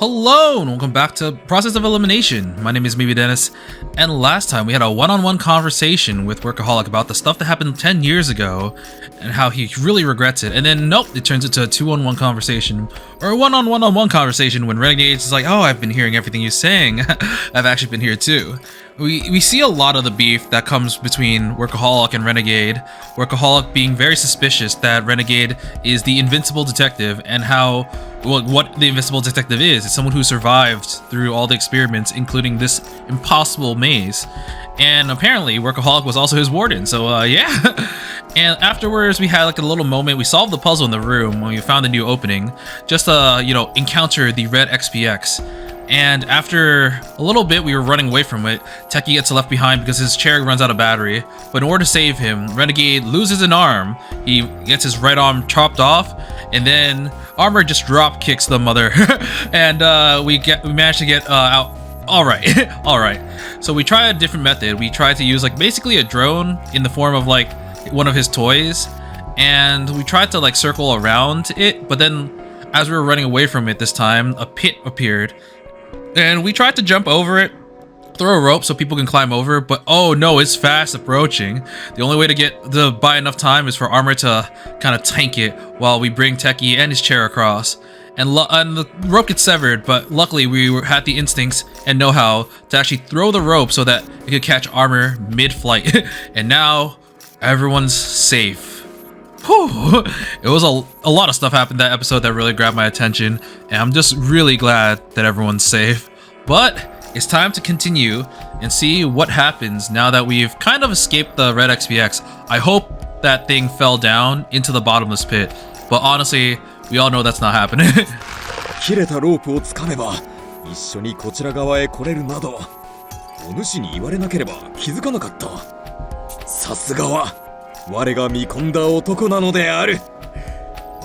Hello and welcome back to Process of Elimination. My name is Maybe Dennis, and last time we had a one-on-one conversation with Workaholic about the stuff that happened 10 years ago and how he really regrets it. And then nope, it turns into a two-on-one conversation or a one-on-one-on-one conversation when Renegade is like, oh, I've been hearing everything you're saying. I've actually been here too. We see a lot of the beef that comes between Workaholic and Renegade. Workaholic being very suspicious that Renegade is the invincible detective, and how what the invincible detective is. It's someone who survived through all the experiments, including this impossible maze. And apparently Workaholic was also his warden, so yeah. And afterwards we had like a little moment. We solved the puzzle in the room when we found the new opening, just encounter the red XPX. And after a little bit we were running away from it, Techie gets left behind because his chair runs out of battery. But in order to save him, Renegade loses an arm. He gets his right arm chopped off, and then Armor just drop kicks the mother. And we managed to get out. Alright. So we tried a different method. We tried to use like basically a drone in the form of like one of his toys, and we tried to like circle around it, but then as we were running away from it this time, a pit appeared. And we tried to jump over it, throw a rope so people can climb over, but oh no, it's fast approaching. The only way to buy enough time is for Armor to kind of tank it while we bring Techie and his chair across. And the rope gets severed, but luckily we had the instincts and know-how to actually throw the rope so that it could catch Armor mid-flight. And now everyone's safe. Whew. It was a lot of stuff happened that episode that really grabbed my attention, and I'm just really glad that everyone's safe. But it's time to continue and see what happens now that we've kind of escaped the red XPX. I hope that thing fell down into the bottomless pit, but honestly, we all know that's not happening. 切れたロープをつかめば一緒にこちら側へ来れるなど、お主に言われなければ気づかなかった。さすがは我が見込んだ男なのである。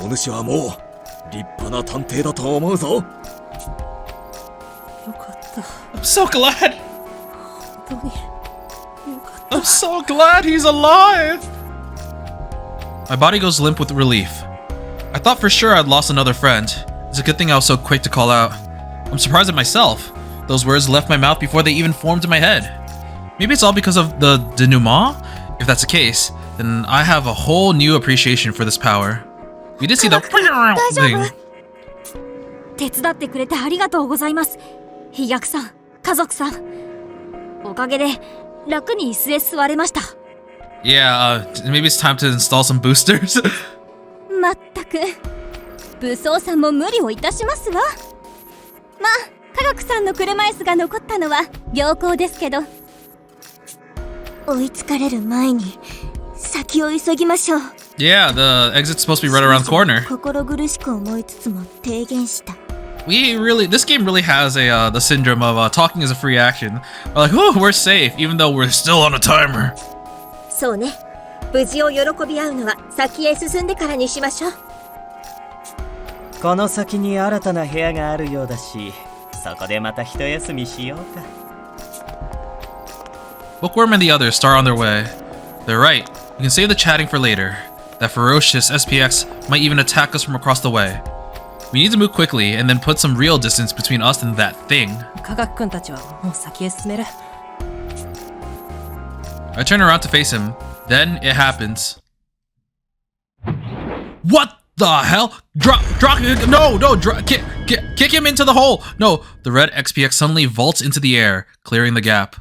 お主はもう立派な探偵だと思うぞ。よかった。I'm so glad. 本当によかった。 I'm so glad he's alive. My body goes limp with relief. I thought for sure I'd lost another friend. It's a good thing I was so quick to call out. I'm surprised at myself. Those words left my mouth before they even formed in my head. Maybe it's all because of the denouement? If that's the case, then I have a whole new appreciation for this power. We did see the thing. 手伝ってくれてありがとうございます。飛躍さん、家族さん。おかげで楽に椅子へ座れました。Yeah, maybe it's time to install some boosters. まったく、武装さんも無理をいたしますわ。まあ、科学さんの車椅子が残ったのは良好ですけど。追いつかれる前に先を急ぎましょう。Yeah, the exit's supposed to be right around the corner. 心苦しく思いつつも提言した。This game really has the syndrome of talking is a free action. We're like, oh, we're safe, even though we're still on a timer. そうね。無事を喜び合うのは先へ進んでからにしましょう。この先に新たな部屋があるようだし、そこでまた一休みしようか。Bookworm and the others start on their way. They're right. We can save the chatting for later. That ferocious SPX might even attack us from across the way. We need to move quickly and then put some real distance between us and that thing. 科学君たちはもう先へ進める。I turn around to face him. Then it happens. What the hell? Drop, kick him into the hole. No, the red XPX suddenly vaults into the air, clearing the gap.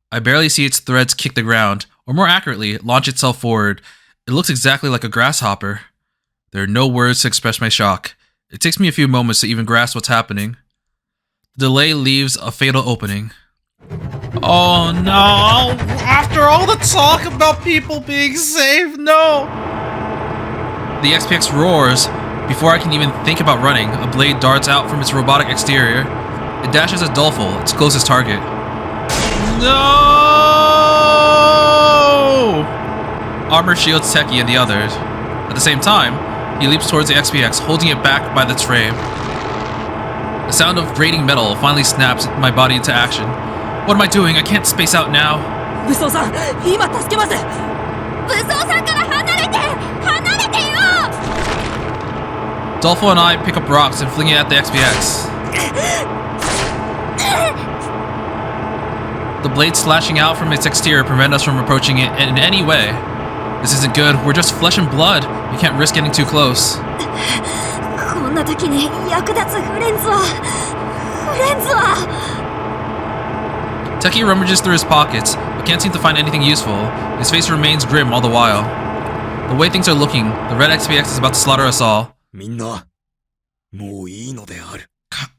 I barely see its threads kick the ground, or more accurately, launch itself forward. It looks exactly like a grasshopper. There are no words to express my shock. It takes me a few moments to even grasp what's happening. The delay leaves a fatal opening. Oh no! After all the talk about people being safe, no! The XPX roars. Before I can even think about running, a blade darts out from its robotic exterior. It dashes at Dolful, its closest target. No! Armor shields Techie and the others. At the same time, he leaps towards the XPX, holding it back by its frame. The sound of grating metal finally snaps my body into action. What am I doing? I can't space out now. 武装さん、今助けます。武装さんから離れてよ。Dolfo and I pick up rocks and fling it at the XPX. The blade slashing out from its exterior prevent us from approaching it in any way. This isn't good. We're just flesh and blood. We can't risk getting too close. こんな時に役立つフレンズは Teki rummages through his pockets, but can't seem to find anything useful. His face remains grim all the while. The way things are looking, the red XPX is about to slaughter us all. みんな、もういいのである。 God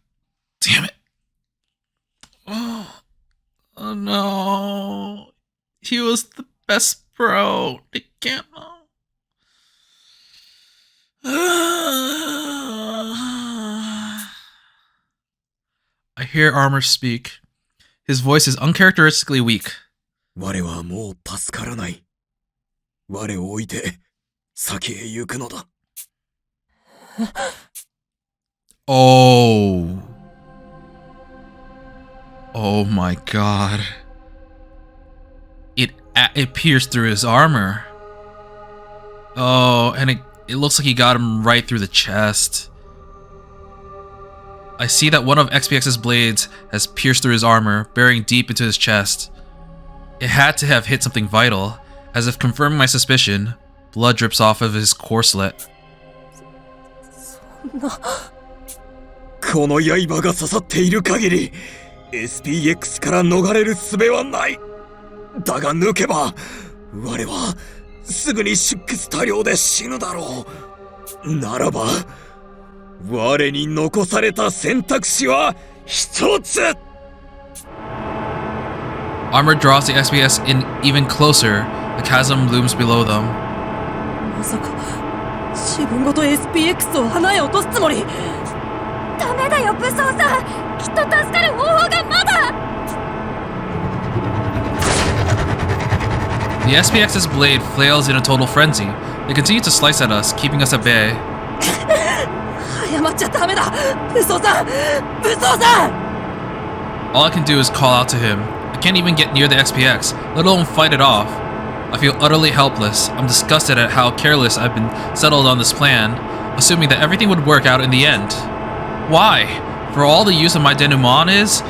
damn it. Oh no. He was the best bro. They can't. I hear Armor speak. His voice is uncharacteristically weak. 我はもう助からない。我を置いて先へ行くのだ。Oh. Oh my god. It pierced through his armor. Oh, and it looks like he got him right through the chest. I see that one of XPX's blades has pierced through his armor, burying deep into his chest. It had to have hit something vital. As if confirming my suspicion, blood drips off of his corselet. この刃が刺さっている限り SPX から逃れる術はない。だが抜けば我はすぐに出血多量で死ぬだろう。ならば我に残された選択肢は一つ。 Armor draws the XPS in even closer. The chasm looms below them. まさか自分ごと SPX を花へ落とすつもり。ダメだよ武装さん、きっと助かる方法がまだ。 The SPX's blade flails in a total frenzy. They continue to slice at us, keeping us at bay. 謝っちゃダメだ。武装さん、武装さん。 All I can do is call out to him. I can't even get near the XPX, let alone fight it off. I feel utterly helpless. I'm disgusted at how careless I've been settled on this plan, assuming that everything would work out in the end. Why? For all the use of my denouement is,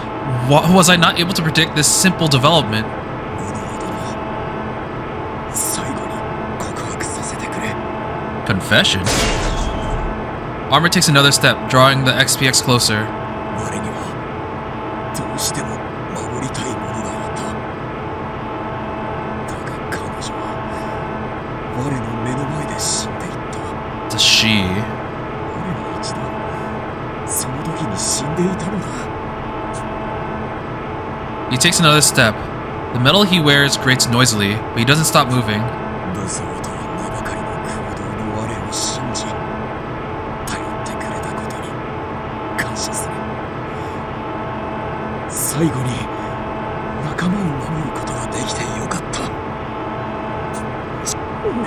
was I not able to predict this simple development? 最後に告白させてくれ。 Confession? Armor takes another step, drawing the XPX closer. 我にはどうしても守りたいものがいた。だが彼女は我の目の前で死んでいった。 Does she? 我は一度その時に死んでいたのだ。 He takes another step. The metal he wears grates noisily, but he doesn't stop moving. 武装とは名ばかりの空洞の我を信じ頼ってくれたことに感謝する。最後に仲間を守ることができてよかった。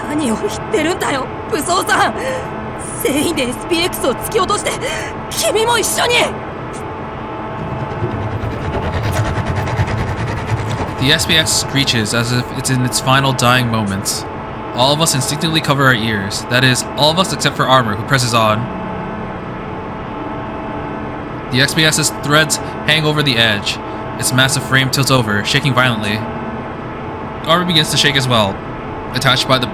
何を言ってるんだよ武装さん。全員で SPX を突き落として君も一緒に。 The SPX screeches as if it's in its final dying moments. All of us instinctively cover our ears. That is, all of us except for Armor, who presses on. The XPS's threads hang over the edge. Its massive frame tilts over, shaking violently. Armor begins to shake as well. Attached by the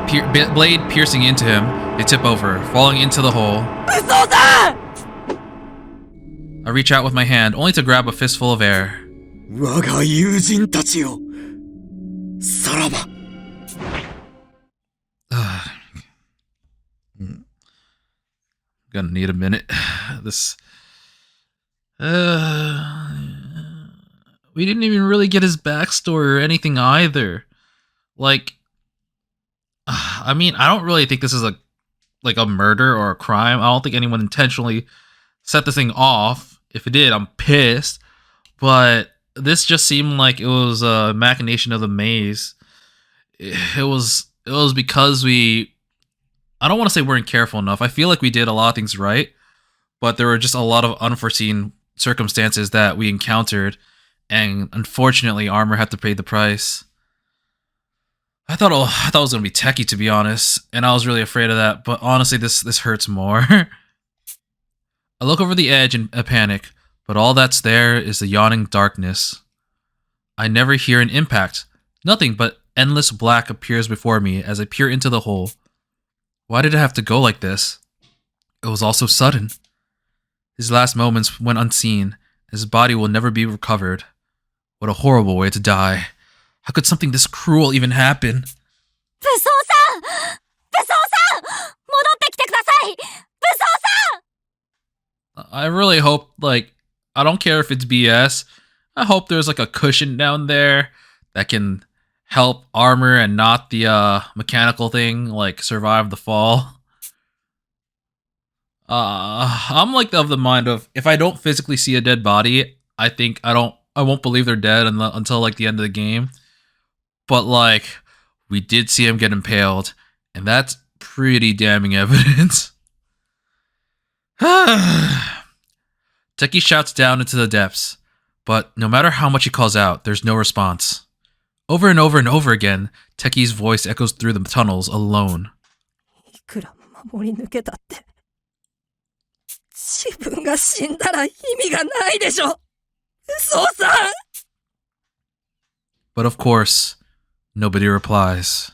blade piercing into him, they tip over, falling into the hole. I reach out with my hand, only to grab a fistful of air. 我が友人たちよ、さらば。Gonna need a minute. This. We didn't even really get his backstory or anything either. Like, I mean, I don't really think this is a murder or a crime. I don't think anyone intentionally set this thing off. If it did, I'm pissed. But this just seemed like it was a machination of the maze. It was because I don't want to say we weren't careful enough. I feel like we did a lot of things right, but there were just a lot of unforeseen circumstances that we encountered, and unfortunately, Armor had to pay the price. I thought it was gonna be Teki, to be honest, and I was really afraid of that. But honestly, this hurts more. I look over the edge in a panic. But all that's there is the yawning darkness. I never hear an impact. Nothing but endless black appears before me as I peer into the hole. Why did it have to go like this? It was all so sudden. His last moments went unseen. His body will never be recovered. What a horrible way to die. How could something this cruel even happen? 武装さん武装さん戻ってきてください武装さん I really hope, I don't care if it's BS. I hope there's a cushion down there that can help armor and not the mechanical thing, survive the fall. I'm of the mind of, if I don't physically see a dead body, I think I won't believe they're dead until the end of the game. But we did see him get impaled, and that's pretty damning evidence. Teki shouts down into the depths, but no matter how much he calls out, there's no response. Over and over and over again, Teki's voice echoes through the tunnels alone. いくら守り抜けたって、自分が死んだら意味がないでしょ。嘘さん。But of course, nobody replies.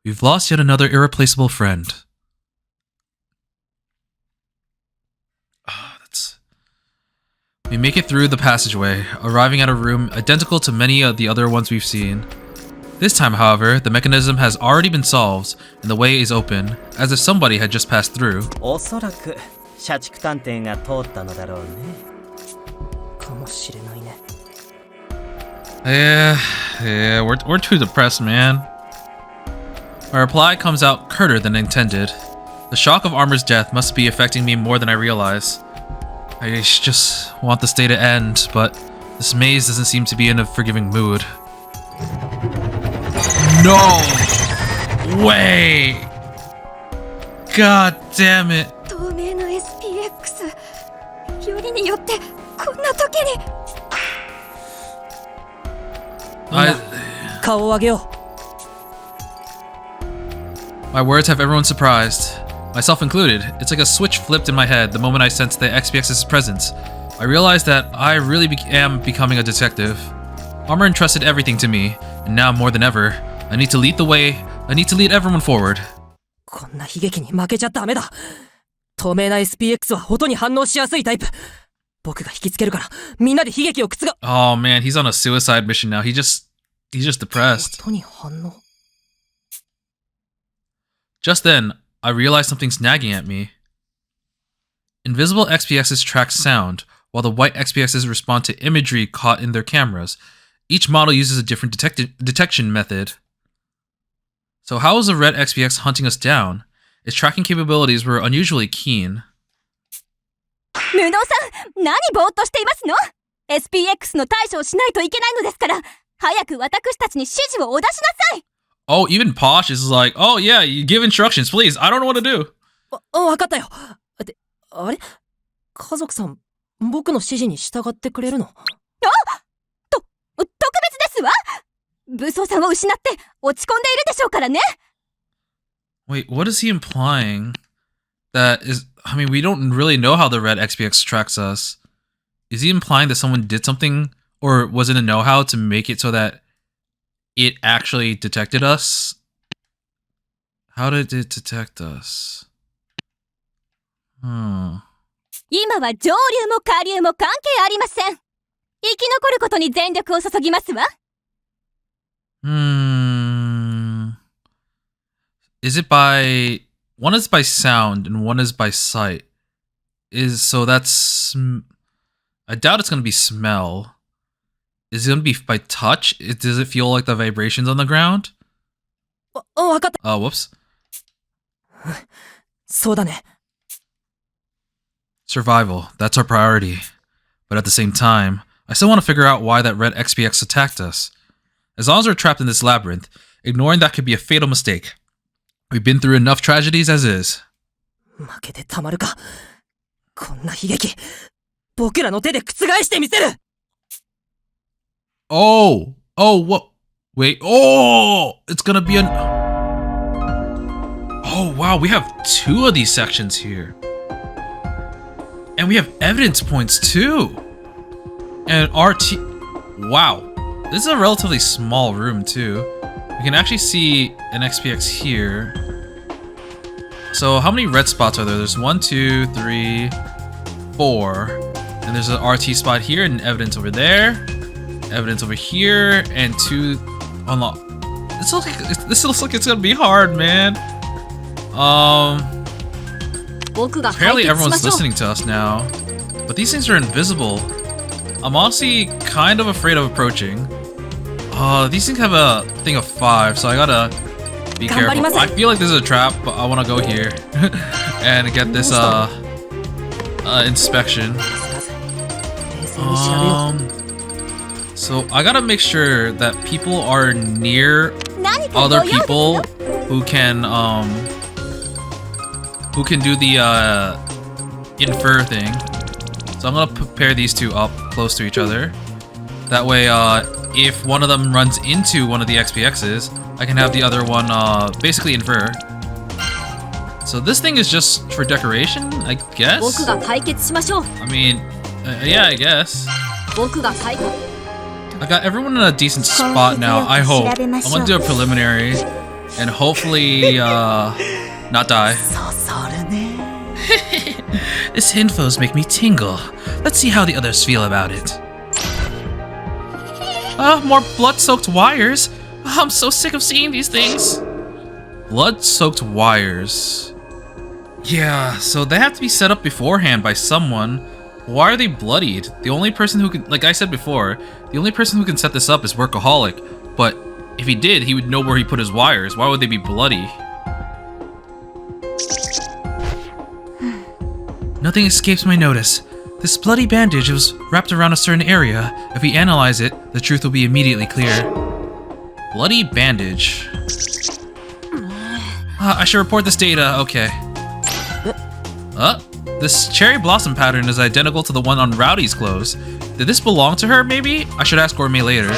We've lost yet another irreplaceable friend. We make it through the passageway, arriving at a room identical to many of the other ones we've seen. This time, however, the mechanism has already been solved, and the way is open, as if somebody had just passed through. おそらく社畜探偵が通ったのだろうね。かもしれないね。Yeah, we're too depressed, man. My reply comes out curter than intended. The shock of Armor's death must be affecting me more than I realize. I just want this day to end, but this maze doesn't seem to be in a forgiving mood. No way! God damn it! 透明の SPX よりによってこんな時に顔を上げよう。 My words have everyone surprised, myself included. It's like a switch flipped in my head the moment I sensed the XPX's presence. I realized that I really am becoming a detective. Armor entrusted everything to me, and now more than ever, I need to lead the way. I need to lead everyone forward. こんな悲劇に負けちゃダメだ。透明な SPX は音に反応しやすいタイプ。僕が引きつけるから、みんなで悲劇を覆う。Oh man, he's on a suicide mission now. He's just depressed. 音に反応。 Just then, I realized something's nagging at me. Invisible XPXs track sound, while the white XPXs respond to imagery caught in their cameras. Each model uses a different detection method. So how is the red XPX hunting us down? Its tracking capabilities were unusually keen. 布さん何ぼーっとしていますの SPX の対処をしないといけないのですから早く私たちに指示をお出しなさい Oh, even Posh is like, oh yeah, you give instructions, please. I don't know what to do. わかったよ。ってあれ家族さん僕の指示に従ってくれるの特別ですわ武装さんを失って落ち込んでいるでしょうからね Wait, what is he implying? That is, I mean, we don't really know how the red XPX tracks us. Is he implying that someone did something, or was it a know-how to make it so that it actually detected us? How did it detect us? 今は上流も下流も関係ありません生き残ることに全力を注ぎますわ Is it by... One is by sound and one is by sight. So that's... I doubt it's going to be smell. Is it going to be by touch? Does it feel like the vibrations on the ground? わかった。 Oh, whoops. そうだね。 Survival, that's our priority. But at the same time, I still want to figure out why that red XPX attacked us. As long as we're trapped in this labyrinth, ignoring that could be a fatal mistake. We've been through enough tragedies as is. 負けてたまるか。こんな悲劇、僕らの手で覆してみせる Oh! Oh, what? Wait, oh! It's gonna be an... Oh, wow, we have 2 of these sections here. And we have evidence points, too! And RT... Wow. This is a relatively small room, too. We can actually see an XPX here. So how many red spots are there? There's 1, 2, 3, 4. And there's an RT spot here and evidence over there. Evidence over here. And 2 unlock. This looks like it's gonna be hard, man. Apparently everyone's listening to us now. But these things are invisible. I'm honestly kind of afraid of approaching. These things have a thing of 5, so I gotta be careful. I feel like this is a trap, but I wanna go here and get this inspection. So I gotta make sure that people are near other people who can do the infer thing. So I'm gonna pair these two up close to each other. That way, if one of them runs into one of the XPXs, I can have the other one basically infer. So this thing is just for decoration, I guess? I mean, yeah, I guess. I got everyone in a decent spot now, I hope. I'm gonna do a preliminary and hopefully not die. This infos make me tingle. Let's see how the others feel about it. More blood-soaked wires. I'm so sick of seeing these things. Blood-soaked wires. Yeah, so they have to be set up beforehand by someone. Why are they bloodied? The only person who can, like I said before, the only person who can set this up is Workaholic. But if he did, he would know where he put his wires. Why would they be bloody? Nothing escapes my notice. This bloody bandage was wrapped around a certain area. If we analyze it, the truth will be immediately clear. Bloody bandage. I should report this data. Okay. This cherry blossom pattern is identical to the one on Rowdy's clothes. Did this belong to her, maybe? I should ask Gourmet later.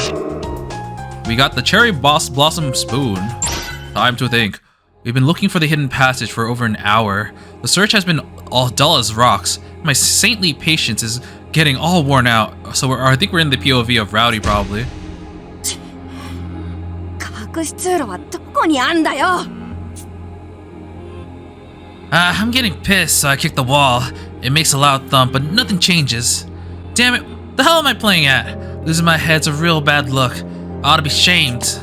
We got the cherry blossom spoon. Time to think. We've been looking for the hidden passage for over an hour. The search has been all dull as rocks. My saintly patience is getting all worn out. So I think we're in the POV of Rowdy, probably. I'm getting pissed, so I kick the wall. It makes a loud thump, but nothing changes. Damn it, the hell am I playing at? Losing my head's a real bad look. I ought to be shamed.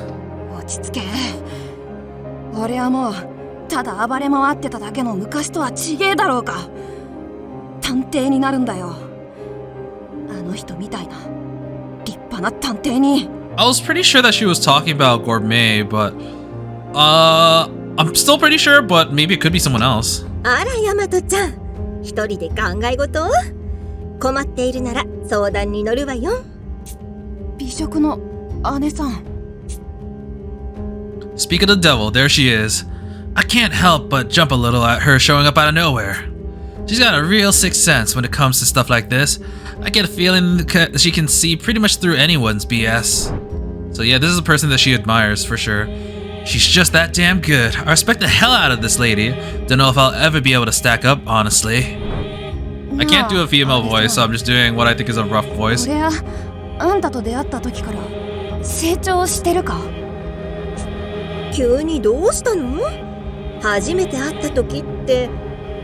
俺はもうただ暴れ回ってただけの昔とは違えだろうか。探偵になるんだよ。あの人みたいな立派な探偵に。I was pretty sure that she was talking about Gourmet, but I'm still pretty sure, but maybe it could be someone else. あら、ヤマトちゃん、一人で考え事？困っているなら相談に乗るわよ。美食の姉さん。Speak of the devil, there she is. I can't help but jump a little at her showing up out of nowhere. She's got a real sixth sense when it comes to stuff like this. I get a feeling that she can see pretty much through anyone's BS. So yeah, this is a person that she admires for sure. She's just that damn good. I respect the hell out of this lady. Don't know if I'll ever be able to stack up, honestly. I can't do a female voice, so I'm just doing what I think is a rough voice. 俺はあんたと出会った時から成長してるか。急にどうしたの？初めて会った時って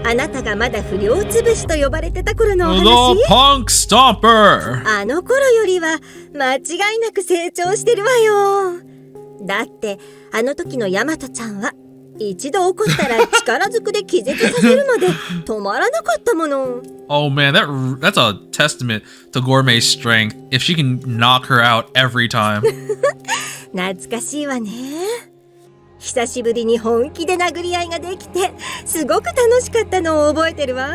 あなたがまだ不良つぶしと呼ばれてた頃のお話？ The Punk Stomper! あの頃よりは間違いなく成長してるわよ。だってあの時のヤマトちゃんは一度怒ったら力ずくで気絶させるまで止まらなかったもの。Oh man, that's a testament to Gourmet's strength. If she can knock her out every time. 懐かしいわね。久しぶりに本気で殴り合いができてすごく楽しかったのを覚えてるわ。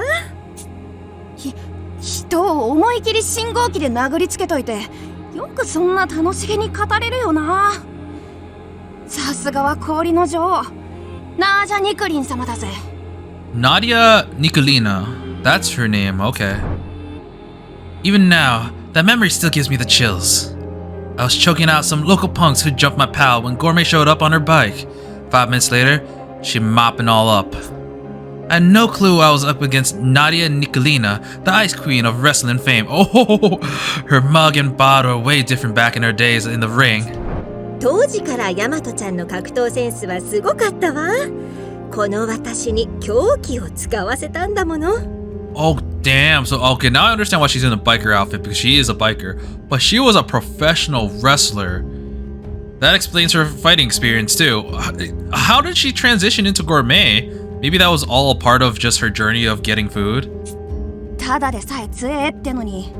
人を思い切り信号機で殴りつけといてよくそんな楽しげに語れるよな。さすがは氷の女王ナージャ・ニクリン様だぜ。 Nadia Nikolina. That's her name, okay. Even now, that memory still gives me the chills. I was choking out some local punks who jumped my pal when Gourmet showed up on her bike. 5 minutes later, she mopping all up. I had no clue I was up against Nadia Nikolina, the Ice Queen of wrestling fame. Oh, her mug and bottle are way different back in her days in the ring. 当時からヤマトちゃんの格闘センスはすごかったわ。この私に凶器を使わせたんだもの。Oh, damn. So, okay, now I understand why she's in a biker outfit, because she is a biker. But she was a professional wrestler. That explains her fighting experience, too. How did she transition into gourmet? Maybe that was all a part of just her journey of getting food? ただでさえ強えってのに、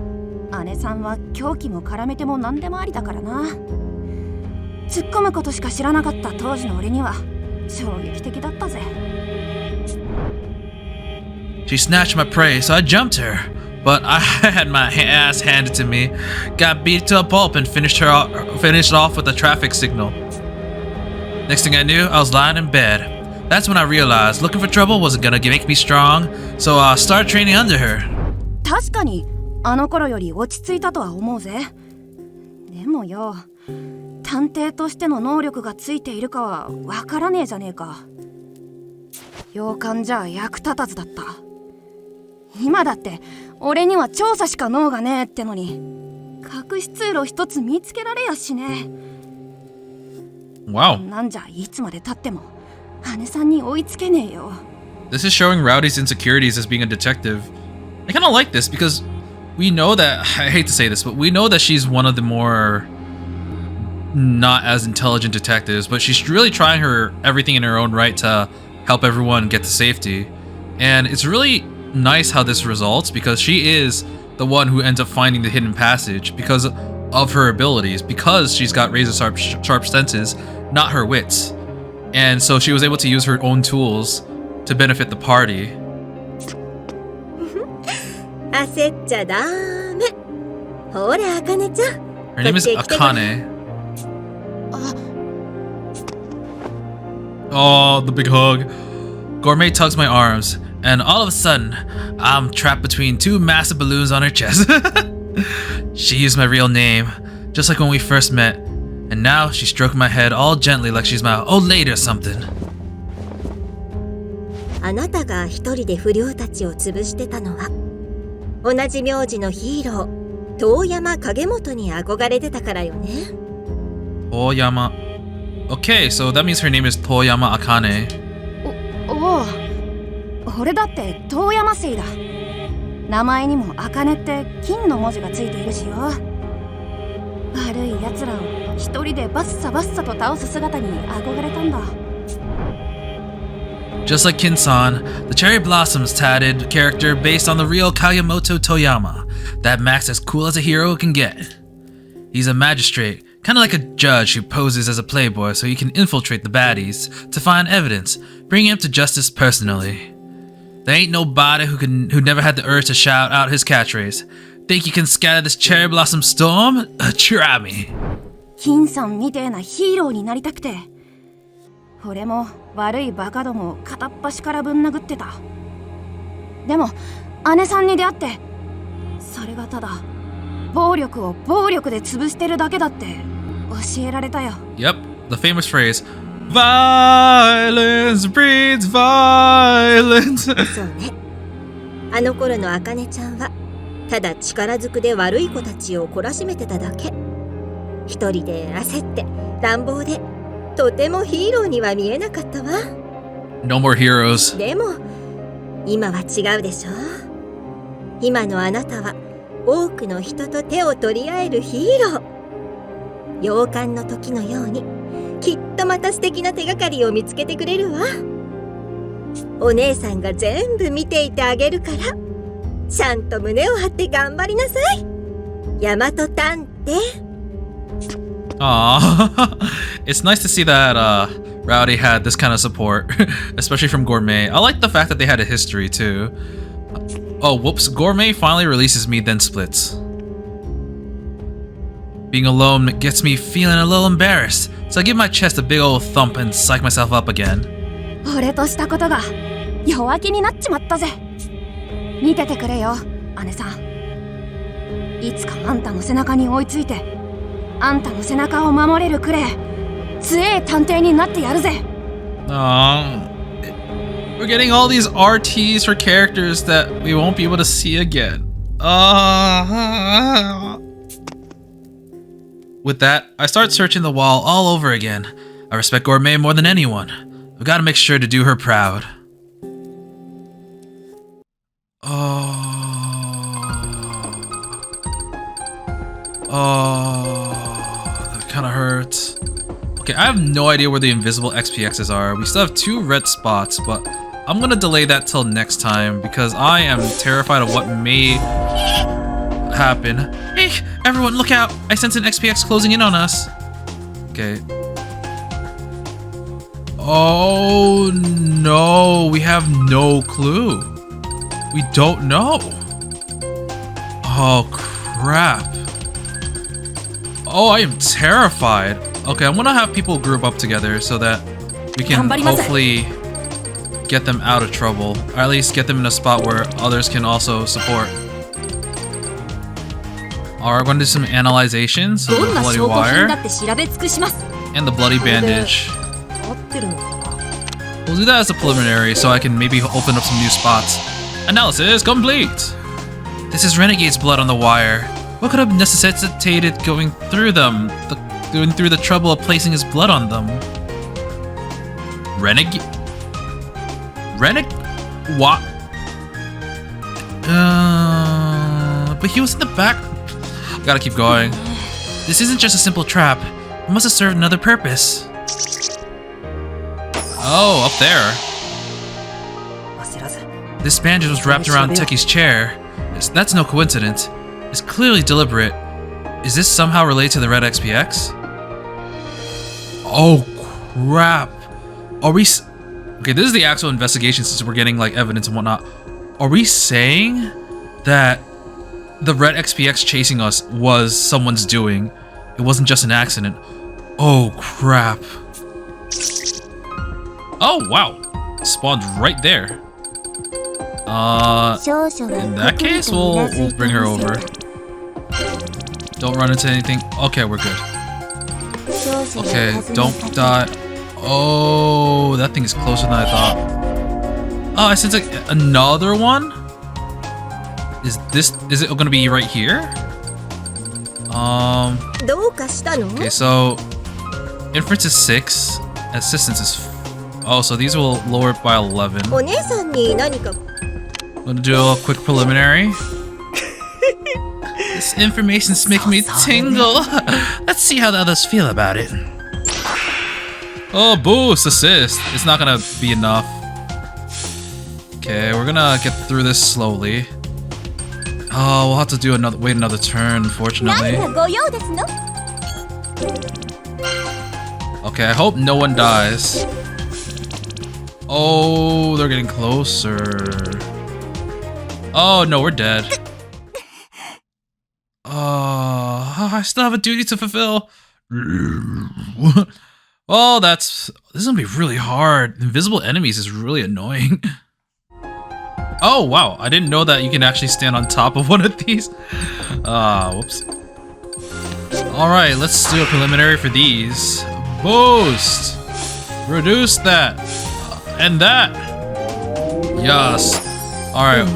姉さんは凶器も絡めても何でもありだからな。突っ込むことしか知らなかった当時の俺には衝撃的だったぜ。She snatched my prey, so I jumped her. But I had my ass handed to me, got beat to a pulp, and finished off with a traffic signal. Next thing I knew, I was lying in bed. That's when I realized looking for trouble wasn't gonna make me strong, so I started training under her. 確かにあの頃より落ち着いたとは思うぜ。でもよ、探偵としての能力がついているかはわからねえじゃねえか。洋館じゃ役立たずだった。今だって俺には調査しか能がねえってのに、隠し通路一つ見つけられやしね。Wow. なんじゃいつまで経っても姉さんに追いつけねえよ。This is showing Rowdy's insecurities as being a detective. I kind of like this because we know that, I hate to say this, but we know that she's one of the more not as intelligent detectives, but she's really trying everything in her own right to help everyone get to safety. And it's really nice how this results, because she is the one who ends up finding the hidden passage because of her abilities, because she's got razor sharp senses, not her wits. And so she was able to use her own tools to benefit the party. 焦っちゃダメ。ほら、あかねちゃん。 Her name is Akane. Oh, the big hug. Gourmet tugs my arms, and all of a sudden, I'm trapped between two massive balloons on her chest. She used my real name, just like when we first met, and now she's stroking my head all gently like she's my old lady or something. あなたが一人で不良たちを潰してたのは、同じ名字のヒーロー、遠山影元に憧れてたからよね。Toyama. Okay, so that means her name is Toyama Akane. おお、俺だって遠山姓だ。名前にも茜って金の文字がついているしよ。悪い奴らを一人でバッサバッサと倒す姿に憧れたんだ。Just like Kin-san, the Cherry Blossoms tatted character based on the real Kagemoto Toyama. That Max as cool as a hero can get. He's a magistrate, kind of like a judge who poses as a playboy so he can infiltrate the baddies to find evidence, bring him to justice personally. There ain't nobody who never had the urge to shout out his catchphrase. Think you can scatter this cherry blossom storm? Try me. 金さんみてえなヒーローになりたくて、俺も悪いバカどもを片っ端からぶん殴ってた。でも姉さんに出会って、それがただ暴力を暴力で潰してるだけだって教えられたよ。Yep, the famous phrase, Violence breeds violence. そうね。あの頃の茜ちゃんはただ力ずくで悪い子たちを懲らしめてただけ。一人で焦って乱暴で、とてもヒーローには見えなかったわ。No more heroes. でも今は違うでしょ。今のあなたは多くの人と手を取り合えるヒーロー。洋館の時のようにきっとまた素敵な手がかりを見つけてくれるわ。お姉さんが全部見ていてあげるから、ちゃんと胸を張って頑張りなさい。大和探偵。Aww. It's nice to see that Rowdy had this kind of support, especially from Gourmet. I like the fact that they had a history too. Oh, whoops. Gourmet finally releases me, then splits. Being alone gets me feeling a little embarrassed, so I give my chest a big old thump and psych myself up again. 俺としたことが弱気になっちまったぜ。見ててくれよ、姉さん。いつかあんたの背中に追いついて、あんたの背中を守れるくれ、強え探偵になってやるぜ。Aww. We're getting all these RTs for characters that we won't be able to see again. With that, I start searching the wall all over again. I respect Gourmet more than anyone. I've got to make sure to do her proud. That kind of hurts. Okay, I have no idea where the invisible XPXs are. We still have 2 red spots, but I'm gonna delay that till next time because I am terrified of what may happen. Hey, everyone, look out! I sense an XPX closing in on us. Okay. Oh no, we have no clue. We don't know. Oh crap. Oh, I am terrified. Okay, I'm gonna have people group up together so that we can hopefully get them out of trouble, or at least get them in a spot where others can also support. Alright, we're gonna do some analyzation. So the bloody wire and the bloody bandage. We'll do that as a preliminary so I can maybe open up some new spots. Analysis complete! This is Renegade's blood on the wire. What could have necessitated going through them? Going through the trouble of placing his blood on them? Renegade? What? But he was in the back. Gotta keep going. This isn't just a simple trap. It must have served another purpose. Oh, up there. This bandage was wrapped around Teki's chair. That's no coincidence. It's clearly deliberate. Is this somehow related to the red XPX? Oh crap. Are we... Okay, this is the actual investigation since we're getting like evidence and whatnot. Are we saying that the red XPX chasing us was someone's doing? It wasn't just an accident. Oh crap. Oh wow. Spawned right there. In that case, we'll bring her over. Don't run into anything. Okay, we're good. Okay, don't die. Oh, that thing is closer than I thought. Oh, I sense like another one. Is it gonna be right here? Okay, so inference is 6, assistance is so these will lower it by 11. I'm gonna do a quick preliminary. This information's making me tingle. Let's see how the others feel about it. Oh, boost, assist. It's not gonna be enough. Okay, we're gonna get through this slowly. Oh, we'll have to do wait another turn, unfortunately. Okay, I hope no one dies. Oh, they're getting closer. Oh no, we're dead. I still have a duty to fulfill. Oh, this is gonna be really hard. Invisible enemies is really annoying. Oh wow, I didn't know that you can actually stand on top of one of these. Whoops. Alright, let's do a preliminary for these. Boost! Reduce that! And that! Yes. Alright.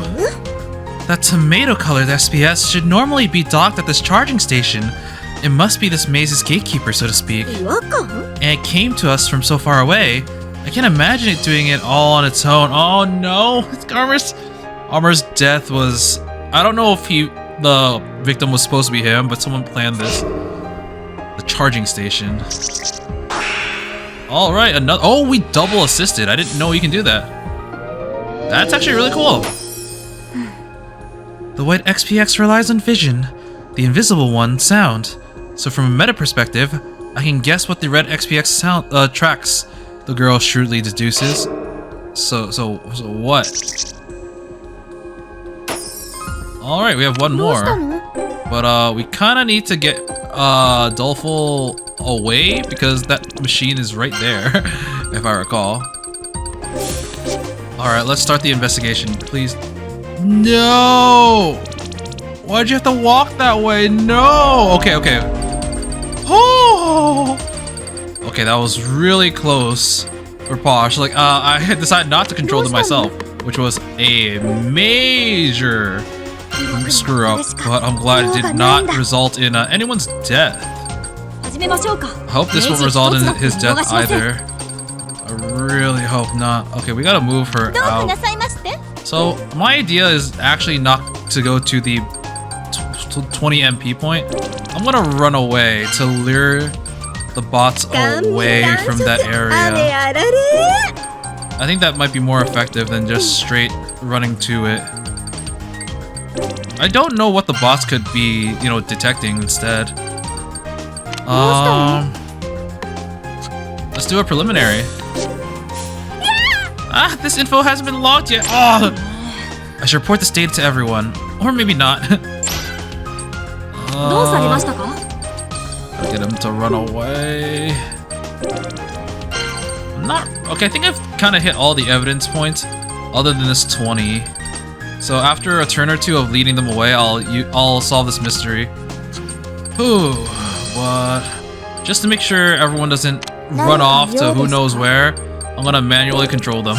That tomato-colored SPS should normally be docked at this charging station. It must be this maze's gatekeeper, so to speak. And it came to us from so far away. I can't imagine it doing it all on its own. Oh no! Armor's death was... I don't know if the victim was supposed to be him, but someone planned this. The charging station. Alright, another... Oh, we double assisted. I didn't know you can do that. That's actually really cool. The white XPX relies on vision. The invisible one, sound. So from a meta perspective, I can guess what the red XPX sound tracks. The girl shrewdly deduces. So what? Alright, we have one more. But we kinda need to get Dolful away because that machine is right there, if I recall. Alright, let's start the investigation, please. No! Why'd you have to walk that way? No! Okay. Oh! Okay, that was really close. or posh. Like, I had decided not to control them myself, which was a major screw up. But I'm glad it did not result in anyone's death. I hope this won't result in his death either. I really hope not. Okay, we gotta move her out. So my idea is actually not to go to the 20 MP point. I'm gonna run away to lure the bots away from that area. I think that might be more effective than just straight running to it. I don't know what the bots could be, you know, detecting instead. Let's do a preliminary. Ah, this info hasn't been logged yet. Oh, I should report this data to everyone, or maybe not. Get him to run away. Not okay. I think I've kind of hit all the evidence points, other than this 20. So after a turn or two of leading them away, I'll solve this mystery. Whew, what? Just to make sure everyone doesn't run off to who knows where, I'm gonna manually control them.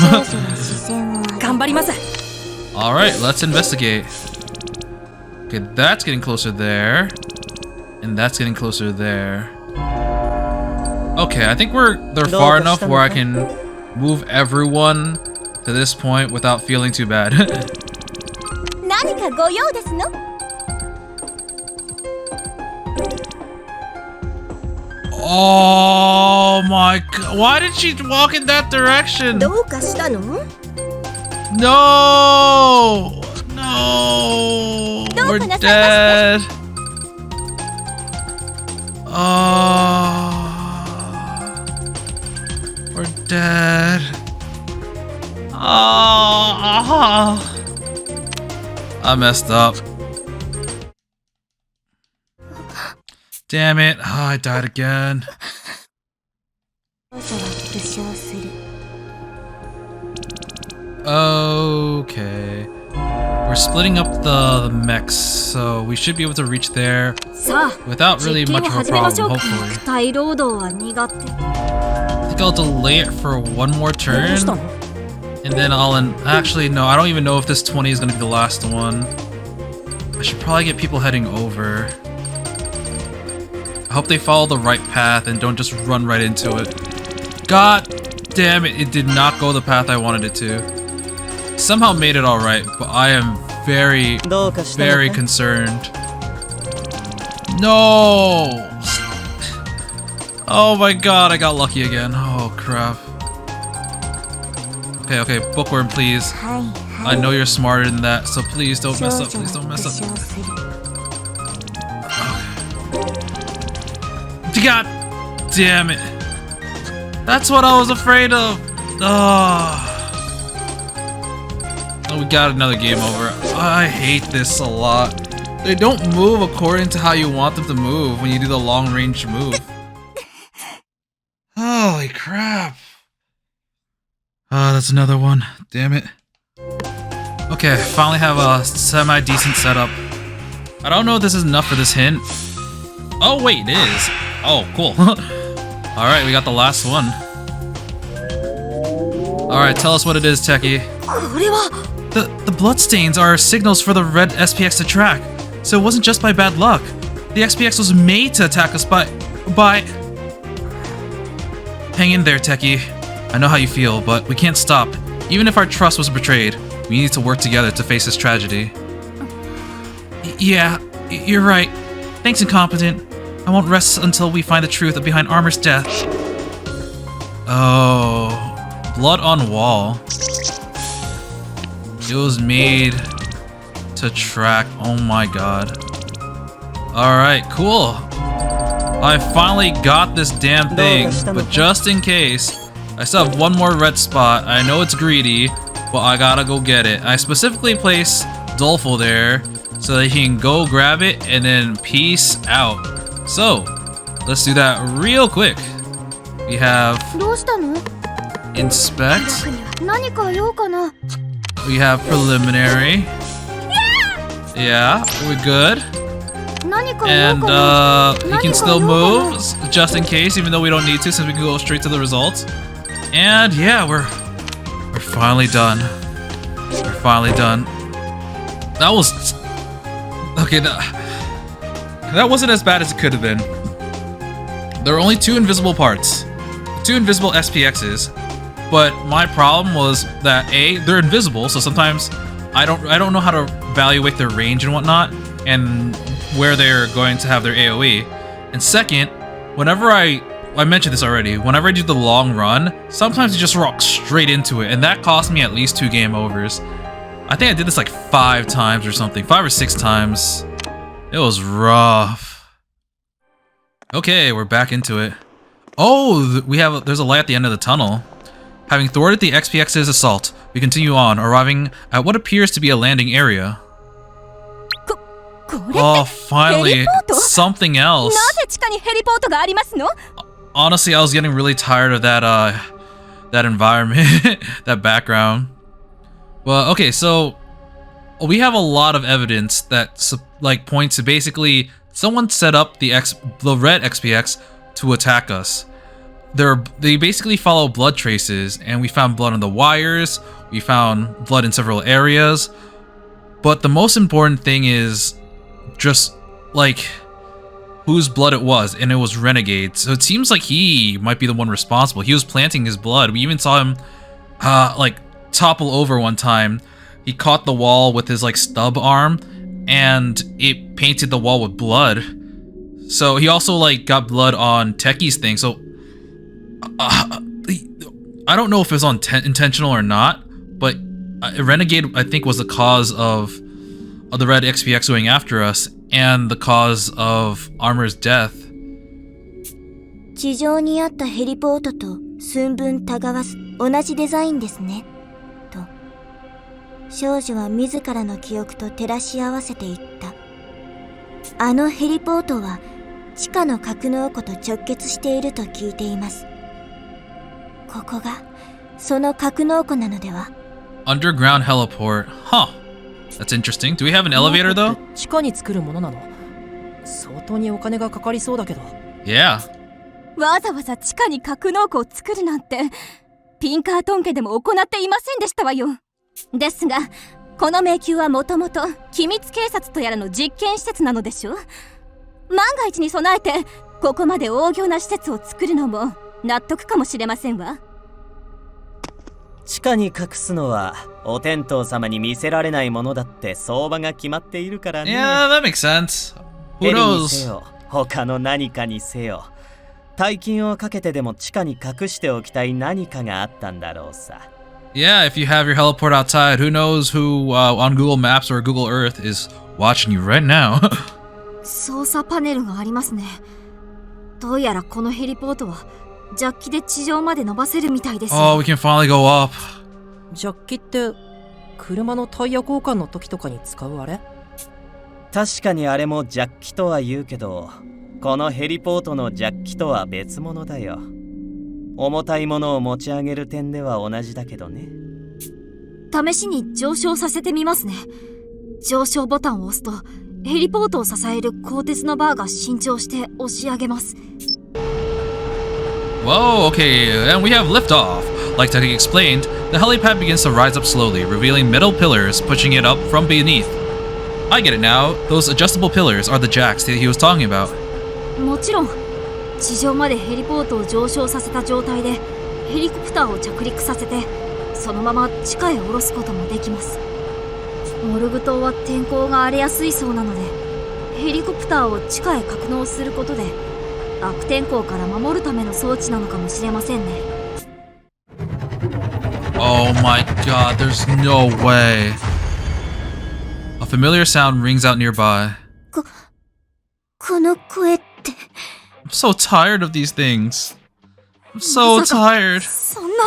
Alright, let's investigate. Okay, that's getting closer there. And that's getting closer there. Okay, I think they're far enough where I can move everyone to this point without feeling too bad. Oh my god, why did she walk in that direction? No! No! We're dead! We're dead. I messed up. Damn it. I died again. Okay. We're splitting up the mechs, so we should be able to reach there without really much of a problem, hopefully. I think I'll delay it for one more turn, and then actually, no, I don't even know if this 20 is going to be the last one. I should probably get people heading over. I hope they follow the right path and don't just run right into it. God damn it, it did not go the path I wanted it to. Somehow made it alright, but I am very, very concerned. No! Oh my god, I got lucky again. Oh crap. Okay, bookworm, please. I know you're smarter than that, so please don't mess up, please don't mess up. God damn it. That's what I was afraid of. Oh, we got another game over. I hate this a lot. They don't move according to how you want them to move when you do the long range move. Holy crap. That's another one. Damn it. Okay, finally have a semi-decent setup. I don't know if this is enough for this hint. Oh wait, it is. Oh, cool. Alright, we got the last one. Alright, tell us what it is, Techie. The bloodstains are signals for the red SPX to track. So it wasn't just by bad luck. The SPX was made to attack us by... Hang in there, Techie. I know how you feel, but we can't stop. Even if our trust was betrayed, we need to work together to face this tragedy. Yeah, you're right. Thanks, Incompetent. I won't rest until we find the truth behind Armor's death. Oh, blood on wall. It was made to track. Oh my god. Alright, cool. I finally got this damn thing, but just in case, I still have one more red spot. I know it's greedy, but I gotta go get it. I specifically placed Dolfo there so that he can go grab it and then peace out. So, let's do that real quick. We have inspect. We have preliminary. Yeah, we're good. And he can still move just in case, even though we don't need to, since we can go straight to the results. And yeah, we're finally done. We're finally done. That was okay. That wasn't as bad as it could have been. There are only 2 invisible parts, 2 invisible SPXs, but my problem was that A, they're invisible, so sometimes I don't know how to evaluate their range and whatnot, and where they're going to have their AoE. And second, whenever I mentioned this already, whenever I do the long run, sometimes you just rock straight into it, and that cost me at least 2 game overs. I think I did this like 5 times or something, 5 or 6 times. It was rough. Okay, we're back into it. Oh, there's a light at the end of the tunnel. Having thwarted the XPX's assault, we continue on, arriving at what appears to be a landing area. Oh, finally, something else. Honestly, I was getting really tired of that environment, that background. Well, okay, so we have a lot of evidence that like points to basically someone set up the red XPX to attack us. They basically follow blood traces, and we found blood on the wires, we found blood in several areas, but the most important thing is just like whose blood it was, and it was Renegade. So it seems like he might be the one responsible. He was planting his blood. We even saw him like topple over one time. He caught the wall with his like stub arm, and it painted the wall with blood. So he also like got blood on Techi's thing. So I don't know if it was intentional or not, but Renegade I think was the cause of the red XPX going after us, and the cause of Armor's death. 地上にあったヘリポートと寸分たがわず同じデザインですねと少女は自らの記憶と照らし合わせていった。あのヘリポートは地下の格納庫と直結していると聞いています。ここがその格納庫なのでは？ Underground heliport. Huh. That's interesting. Do we have an elevator though? 地下に作るものなの？相当にお金がかかりそうだけど。Yeah. わざわざ地下に格納庫を作るなんてピンカートン家でも行っていませんでしたわよ。ですがこの迷宮はもともと機密警察とやらの実験施設なのでしょ。万が一に備えてここまで大行な施設を作るのも納得かもしれませんわ。地下に隠すのはお天道様に見せられないものだって相場が決まっているからね。Yeah, that makes sense. Who ヘリにせ knows? よ他の何かにせよ大金をかけてでも地下に隠しておきたい何かがあったんだろうさ。Yeah, if you have your heliport outside, who knows who on Google Maps or Google Earth is watching you right now? 操作パネルがありますね。どうやらこのヘリポートはジャッキで地上まで伸ばせるみたいですよ。Oh, we can finally go up. ジャッキって車のタイヤ交換の時とかに使うあれ？確かにあれもジャッキとは言うけど、このヘリポートのジャッキとは別物だよ。重たいものを持ち上げる点では同じだけどね。試しに上昇させてみますね。上昇ボタンを押すとヘリポートを支える鋼鉄のバーが伸長して押し上げます。Whoa, okay, and we have liftoff. Like Taki explained, the helipad begins to rise up slowly, revealing metal pillars pushing it up from beneath. I get it now. Those adjustable pillars are the jacks that he was talking about. もちろん地上までヘリポートを上昇させた状態でヘリコプターを着陸させてそのまま地下へ下ろすこともできます。モルグ島は天候が荒れやすいそうなのでヘリコプターを地下へ格納することで悪天候から守るための装置なのかもしれませんね。Oh my god, there's no way. A familiar sound rings out nearby. この声って I'm so tired of these things. I'm so tired. そんな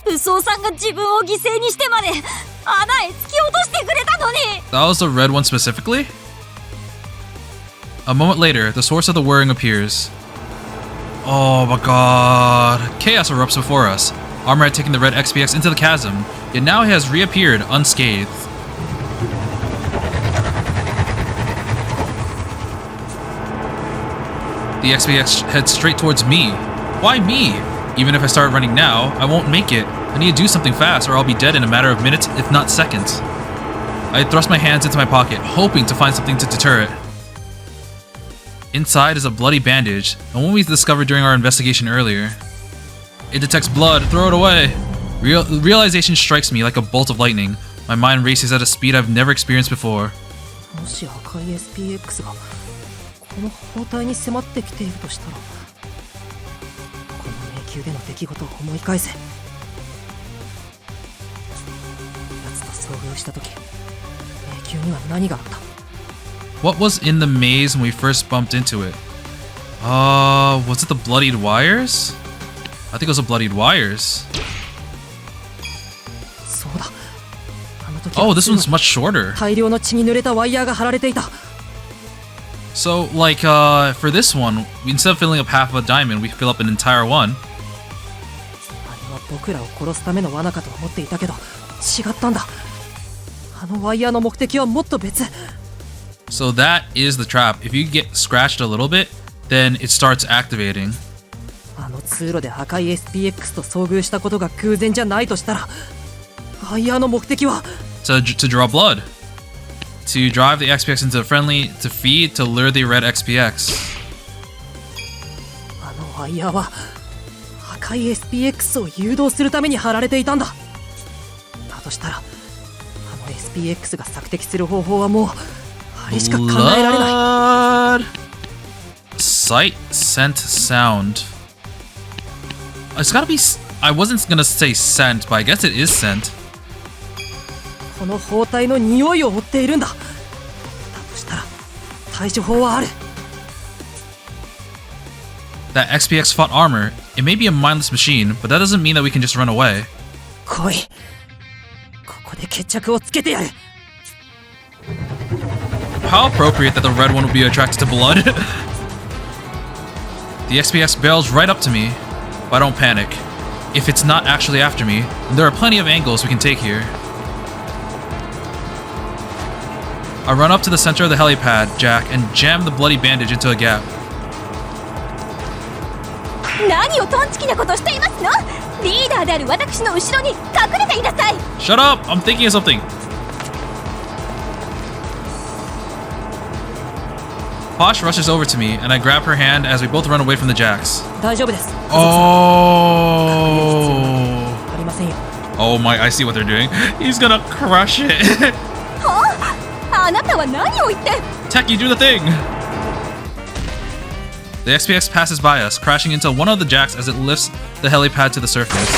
武装さんが自分を犠牲にしてまで穴へ突き落としてくれたのに。 That was the red one specifically? A moment later, the source of the whirring appears. Oh my god. Chaos erupts before us. Armor had taken the red XPX into the chasm, yet now he has reappeared unscathed. The XPX heads straight towards me. Why me? Even if I start running now, I won't make it. I need to do something fast or I'll be dead in a matter of minutes, if not seconds. I thrust my hands into my pocket, hoping to find something to deter it. Inside is a bloody bandage, the one we discovered during our investigation earlier. It detects blood, throw it away! Realization strikes me like a bolt of lightning. My mind races at a speed I've never experienced before. もし赤い SPX がこの包帯に迫ってきているとしたら、この迷宮での出来事を思い返せ。奴と遭遇した時、迷宮には何があった？ What was in the maze when we first bumped into it? Was it the bloodied wires? I think it was the bloodied wires. そうだ。あの時 Oh, this one's much shorter. 大量の血に濡れたワイヤーが張られていた。 So, like, for this one, instead of filling up half of a diamond, we fill up an entire one. あれは僕らを殺すための罠かと思っていたけど、違ったんだ。あのワイヤーの目的はもっと別。 So that is the trap. If you get scratched a little bit, then it starts activating. あの通路で赤い SPX と遭遇したことが偶然じゃないとしたら、ワイヤーの目的は To draw blood. To drive the XPX into a friendly, to feed, to lure the red XPX. あのワイヤーは赤い SPX を誘導するために張られていたんだ。だとしたら、あの SPX が索敵する方法はもうあれしか考えられない。 Sight, scent, sound. It's gotta be. I wasn't gonna say scent, but I guess it is scent. この包帯の匂いを追っているんだ。だとしたら対処法はある。 That XPX fought armor. It may be a mindless machine, but that doesn't mean that we can just run away. 来い。ここで決着をつけてやる。 How appropriate that the red one would be attracted to blood. The XPX barrels right up to me, but I don't panic. If it's not actually after me, then there are plenty of angles we can take here. I run up to the center of the helipad jack and jam the bloody bandage into a gap. 何をトンチキなことしていますの？リーダーである私の後ろに隠れていなさい。 Shut up! I'm thinking of something. Posh rushes over to me, and I grab her hand as we both run away from the jacks. 大丈夫です。 Oh. ありませんよ。 Oh my, I see what they're doing. He's gonna crush it. あなたは何を言って。 Techie, do the thing! The XPX passes by us, crashing into one of the jacks as it lifts the helipad to the surface.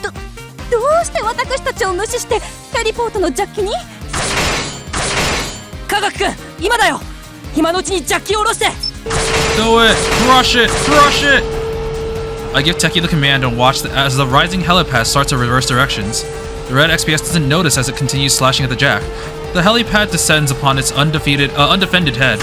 どうして私たちを無視してヘリポートのジャッキに？科学くん、今だよ。今のうちにジャッキを下ろして。 Do it! Crush it! Crush it! I give Techie the command and watch as the rising helipad starts to reverse directions. The red XPX doesn't notice as it continues slashing at the jack. The helipad descends upon its undefended head.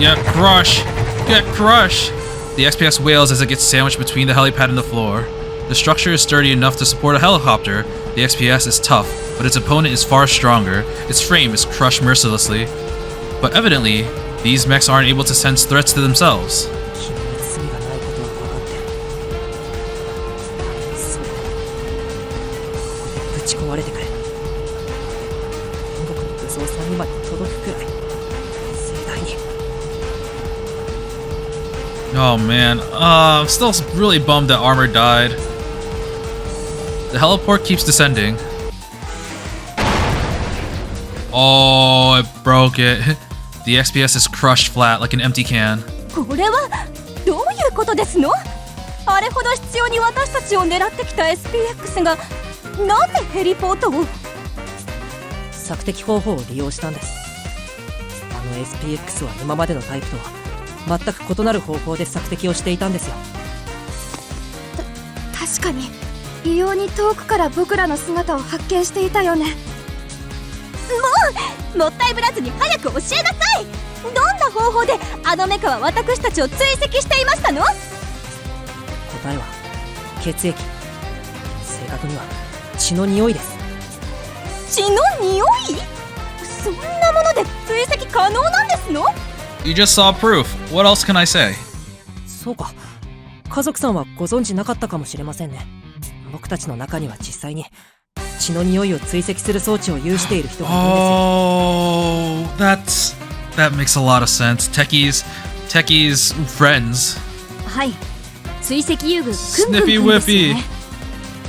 Get crushed! Get crushed! The XPX wails as it gets sandwiched between the helipad and the floor. The structure is sturdy enough to support a helicopter. The XPS is tough, but its opponent is far stronger. Its frame is crushed mercilessly. But evidently, these mechs aren't able to sense threats to themselves. 君に罪がないことは分かってる。それでここでぶち壊れてくれ。天国の武装さんにまで届くくらい盛大に。 Oh man, I'm still really bummed that Armor died. The heliport keeps descending. Oh, it broke it. The XPS is crushed flat like an empty can. これはどういうことですの？あれほど必要に私たちを狙ってきた SPX がなんでヘリポートを？索敵方法を利用したんです。あの SPX は今までのタイプとは全く異なる方法で索敵をしていたんですよ。確かに異様に遠くから僕らの姿を発見していたよね。もったいぶらずに早く教えなさい。どんな方法であのメカは私たちを追跡していましたの？答えは血液、正確には血の匂いです。血の匂い？そんなもので追跡可能なんですの？ You just saw proof. What else can I say? そうか。家族さんはご存知なかったかもしれませんね。僕たちの中には実際に血の匂いを追跡する装置を有している人がいるんOh, ですよ。that makes a lot of sense. Techie's friends. はい、追跡遊具クンクンくん Sniffy ですよ Whippy. ね。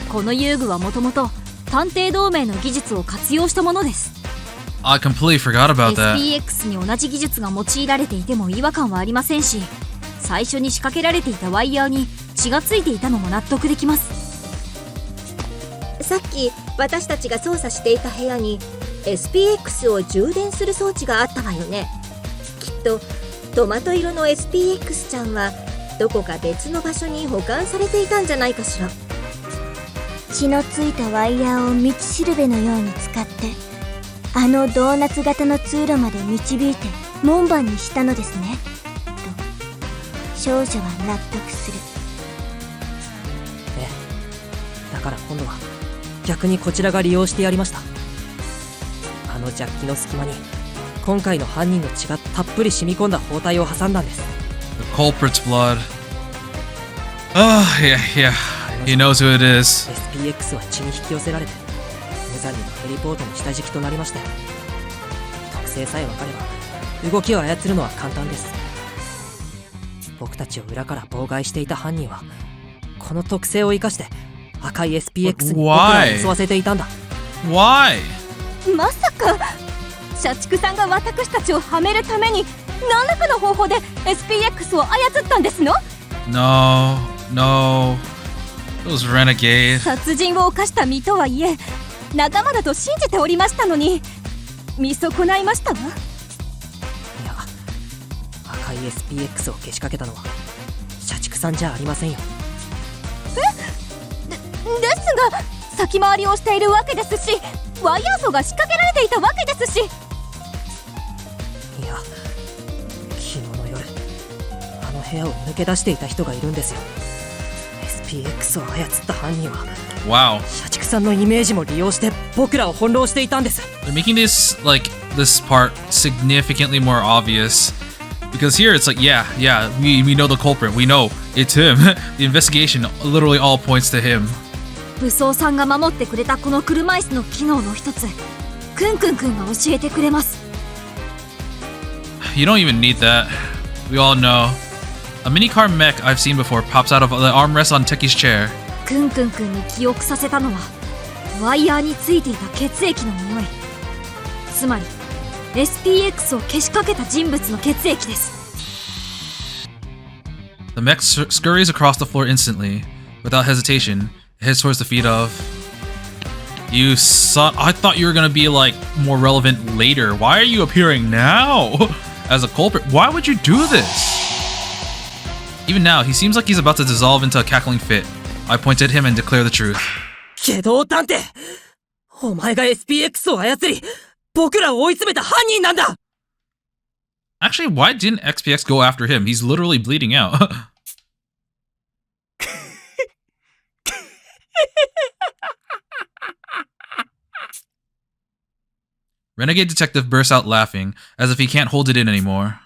この遊具はもともと探偵同盟の技術を活用したものです。 I completely forgot about that. SPX に同じ技術が用いられていても違和感はありませんし、最初に仕掛けられていたワイヤーに血がついていたのも納得できます。さっき私たちが操作していた部屋に SPX を充電する装置があったわよね。きっとトマト色の SPX ちゃんはどこか別の場所に保管されていたんじゃないかしら。血のついたワイヤーを道しるべのように使ってあのドーナツ型の通路まで導いて門番にしたのですねと少女は納得する。ええ。だから今度は逆にこちらが利用してやりました。あのジャッキの隙間に今回の犯人の血がたっぷり染み込んだ包帯を挟んだんです。 The culprit's blood. Oh, yeah. He knows who it is. SPX は血に引き寄せられて無残にもヘリポートの下敷きとなりましたよ。特性さえ分かれば動きを操るのは簡単です。僕たちを裏から妨害していた犯人はこの特性を生かして赤い SPX に僕らを襲わせていたんだ。 Why? まさか社畜さんが私たちをはめるために何らかの方法で SPX を操ったんですの？ No. It was Renegade. 殺人を犯した身とはいえ仲間だと信じておりましたのに見損ないましたわ。いや、赤い SPX をけしかけたのは社畜さんじゃありませんよ。ですが先回りをしているわけですしワイヤー層が仕掛けられていたわけですし。いや、昨日の夜あの部屋を抜け出していた人がいるんですよ。 SPX を操った犯人は Wow. 社畜さんのイメージも利用して僕らを翻弄していたんです。 They're making this part significantly more obvious. Because here it's like, yeah, we know the culprit. We know it's him. The investigation literally all points to him. 武装さんが守ってくれたこの車椅子の機能の一つクンクンくんが教えてくれます。 You don't even need that. We all know. A mini-car mech I've seen before pops out of the armrest on Techie's chair. クンクンくんに記憶させたのはワイヤーについていた血液の匂い、つまり SPX をけしかけた人物の血液です。 The mech scurries across the floor instantly. Without hesitation, it heads towards the feet of... You son... I thought you were gonna be, more relevant later. Why are you appearing now? As a culprit? Why would you do this? Even now, he seems like he's about to dissolve into a cackling fit. I point at him and declare the truth. 下道探偵、お前が SPX を操り僕らを追い詰めた犯人なんだ。 Actually, why didn't XPX go after him? He's literally bleeding out. Renegade Detective bursts out laughing, as if he can't hold it in anymore.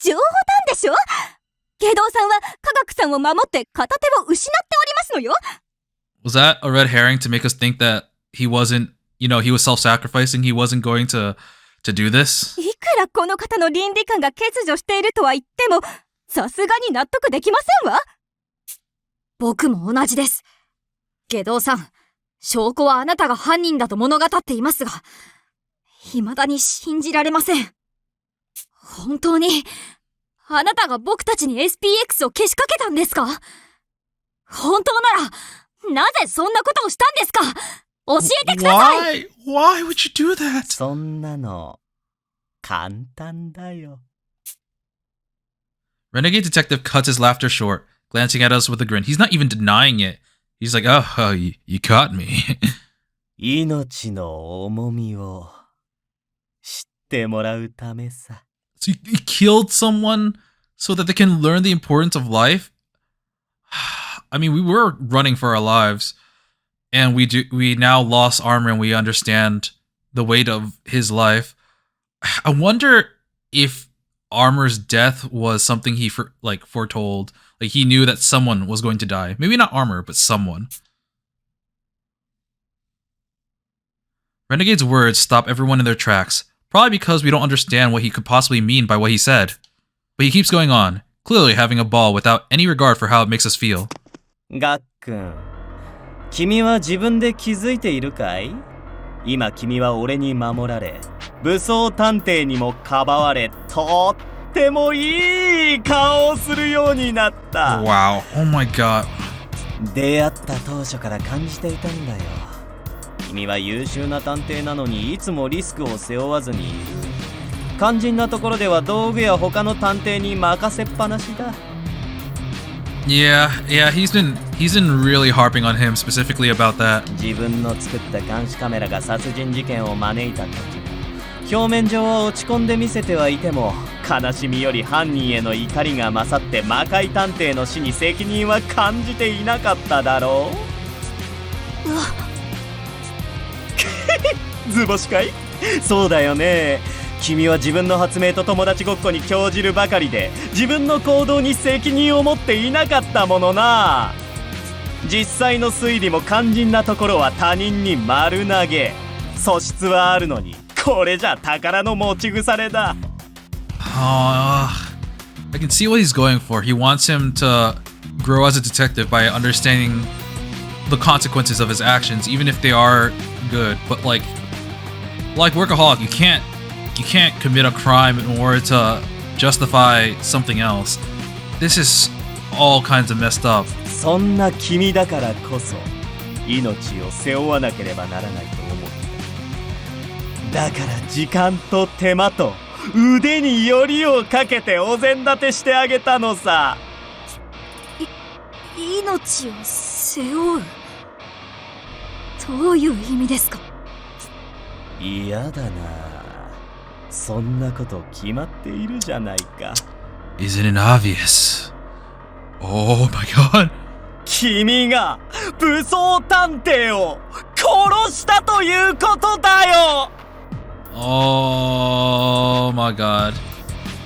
冗談でしょ？下道さんは科学さんを守って片手を失っておりますのよ。 Was that a red herring to make us think that he wasn't, he was self-sacrificing, he wasn't going to do this? いくらこの方の倫理観が欠如しているとは言ってもさすがに納得できませんわ。僕も同じです。下道さん、証拠はあなたが犯人だと物語っていますが、未だに信じられません。本当にあなたが僕たちに SPX をけしかけたんですか？本当ならなぜそんなことをしたんですか？教えてください。 Why would you do that? そんなの簡単だよ。 Renegade Detective cuts his laughter short, glancing at us with a grin. He's not even denying it. He's like, oh, you caught me. 命の重みを知ってもらうためさ。 So he killed someone so that they can learn the importance of life? I mean, we were running for our lives, and we now lost armor and we understand the weight of his life. I wonder if Armor's death was something he foretold. Like he knew that someone was going to die. Maybe not Armor, but someone. Renegade's words stop everyone in their tracks, probably because we don't understand what he could possibly mean by what he said. But he keeps going on, clearly having a ball without any regard for how it makes us feel. ガックン、君は自分で気づいているかい？今君は俺に守られ、武装探偵にもかばわれ、とってもいい顔をするようになった。Wow, oh my god. 出会った当初から感じていたんだよ。君は優秀な探偵なのにいつもリスクを背負わずにいる。肝心なところでは道具や他の探偵に任せっぱなしだ。Yeah, he's been really harping on him specifically about that. 自分の作った監視カメラが殺人事件を招いた時、表面上は落ち込んで見せてはいても、悲しみより犯人への怒りが勝って魔界探偵の死に責任は感じていなかっただろう。図星かい？そうだよね。君は自分の発明と友達ごっこに興じるばかりで、自分の行動に責任を持っていなかったものな。実際の推理も肝心なところは他人に丸投げ。素質はあるのに、これじゃ宝の持ち腐れだ。I can see what he's going for. He wants him to grow as a detective by understanding the consequences of his actions, even if they are good. But like Workaholic, you can't commit a crime in order to justify something else. This is all kinds of messed up. そんな君だからこそ命を背負わなければならないと思う。だから時間と手間と腕によりをかけてお膳立てしてあげたのさ。命を背負う？どういう意味ですか？嫌だな。そんなこと決まっているじゃないか。Isn't it obvious? Oh my god. 君が武装探偵を殺したということだよ。Oh my god.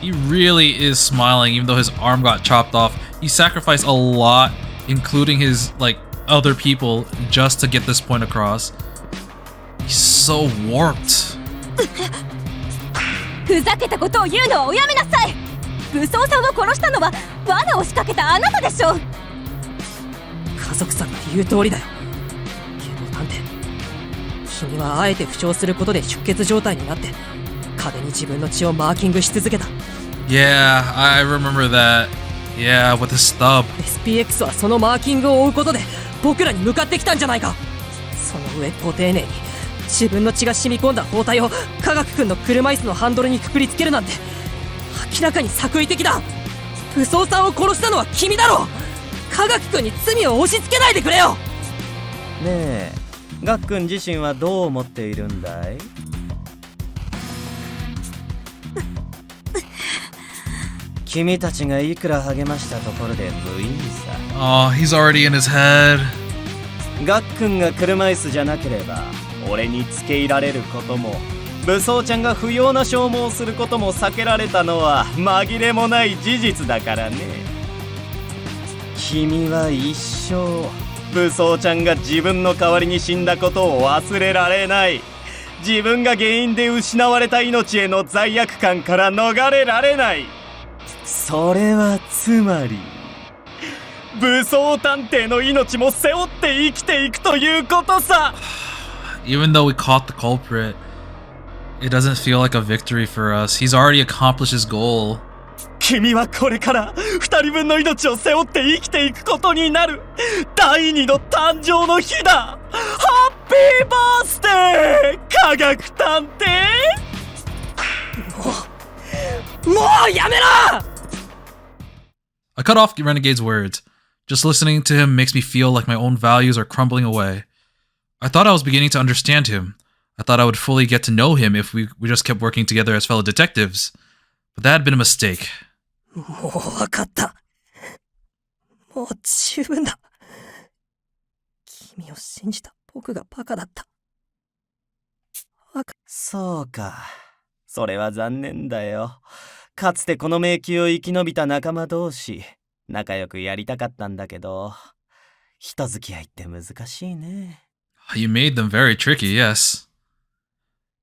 He really is smiling even though his arm got chopped off. He sacrificed a lot, including his other people, just to get this point across. He's so warped. ふざけたことを言うのはおやめなさい。武装さんを殺したのは罠を仕掛けたあなたでしょ。家族さんが言う通りだよ。けど探偵、君はあえて負傷することで出血状態になって壁に自分の血をマーキングし続けた。 Yeah, I remember that. Yeah, with the stub. SPX はそのマーキングを追うことで僕らに向かってきたんじゃないか。その上ご丁寧に自分の血が染み込んだ包帯を科学君の車椅子のハンドルにくくりつけるなんて明らかに作為的だ。武装さんを殺したのは君だろ。科学君に罪を押し付けないでくれよ。ねえ、ガックン自身はどう思っているんだい？君たちがいくら励ましたところで無意味さ。Oh, he's already in his head. ガックンが車椅子じゃなければ俺に付け入られることも、武装ちゃんが不要な消耗をすることも避けられたのは紛れもない事実だからね。君は一生武装ちゃんが自分の代わりに死んだことを忘れられない。自分が原因で失われた命への罪悪感から逃れられない。それはつまり武装探偵の命も背負って生きていくということさ。Even though we caught the culprit, it doesn't feel like a victory for us. He's already accomplished his goal. 君はこれから二人分の命を背負って生きていくことになる。第二の誕生の日だ。ハッピーバースデー科学探偵。もうやめろ。I cut off Renegade's words. Just listening to him makes me feel like my own values are crumbling away. I thought I was beginning to understand him. I thought I would fully get to know him if we just kept working together as fellow detectives. But that had been a mistake. もう分かった。もう十分だ。君を信じた僕がバカだった。そうか。それは残念だよ。かつてこの迷宮を生き延びた仲間同士、仲良くやりたかったんだけど、人付き合いって難しいね。You made them very tricky, yes.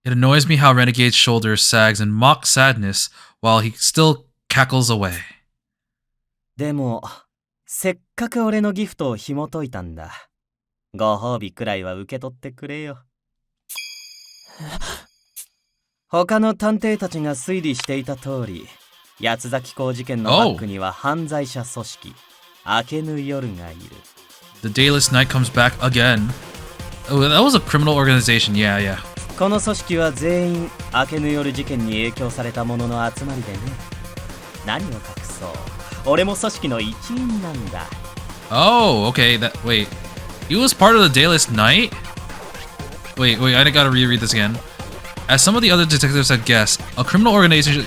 It annoys me how Renegade's shoulder sags in mock sadness while he still cackles away. でも、せっかく俺のギフトを紐解いたんだ。ご褒美くらいは受け取ってくれよ。他の探偵たちが推理していた通り、八崎港事件のバックには犯罪者組織、明けぬ夜がいる。The Dayless Knight comes back again. Oh, that was a criminal organization, yeah. この組織は全員、明けぬ夜事件に影響された者の集まりでね。何を隠そう。俺も組織の一員なんだ。Oh, okay, wait. He was part of the Dayless Knight? Wait, I gotta reread this again. As some of the other detectives had guessed, a criminal organization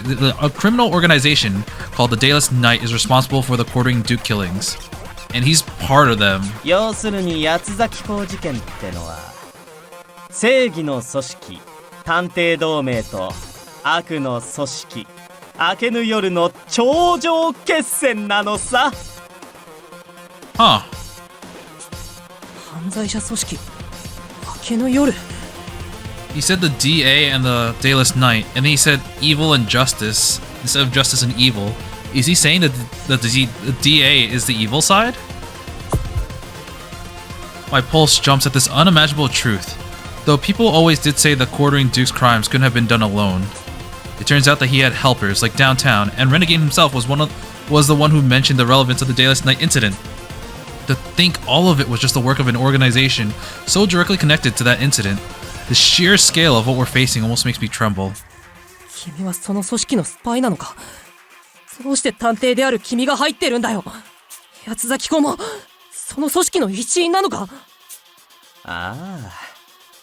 called the Dayless Knight is responsible for the Quartering Duke killings. And he's part of them. 要するに八崎港事件ってのは、正義の組織、探偵同盟と悪の組織、明けぬ夜の頂上決戦なのさ。Huh. 犯罪者組織、明けぬ夜。He said the DA and the Dayless Knight, and then he said evil and justice instead of justice and evil. Is he saying that the DA is the evil side? My pulse jumps at this unimaginable truth. Though people always did say the Quartering Duke's crimes couldn't have been done alone. It turns out that he had helpers, like Downtown, and Renegade himself was the one who mentioned the relevance of the Dayless Knight incident. To think all of it was just the work of an organization so directly connected to that incident, the sheer scale of what we're facing almost makes me tremble. 君はその組織のスパイなのか？どうして探偵である君が入ってるんだよ。八崎湖もその組織の一員なのか？ああ、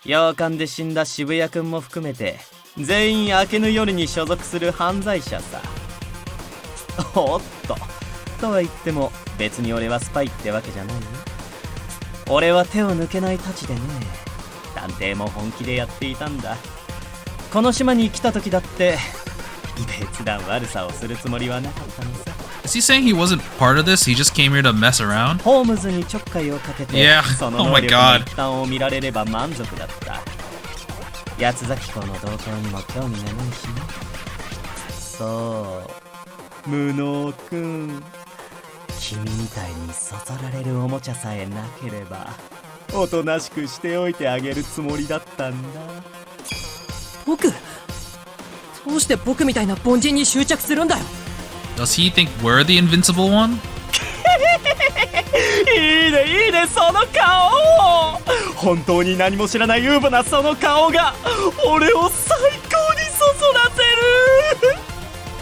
洋館で死んだ渋谷君も含めて全員明けぬ夜に所属する犯罪者さ。おっと、とは言っても別に俺はスパイってわけじゃないよ。俺は手を抜けないたちでね。探偵も本気でやっていたんだ。この島に来た時だって別段悪さをするつもりはなかったのさ。Is he saying he wasn't part of this? He just came here to mess around? ホームズにちょっかいをかけて、Yeah. その Oh 能 my 力の god. 一端を見られれば満足だった。八崎港の動向にも興味がないしね。そう、無能くん。君みたいにそそられるおもちゃさえなければおとなしくしておいてあげるつもりだったんだ。僕？どうして僕みたいな凡人に執着するんだよ。 Does he think we're the invincible one? いいねいいね、その顔。本当に何も知らないウーブなその顔が俺を最高にそそらせる。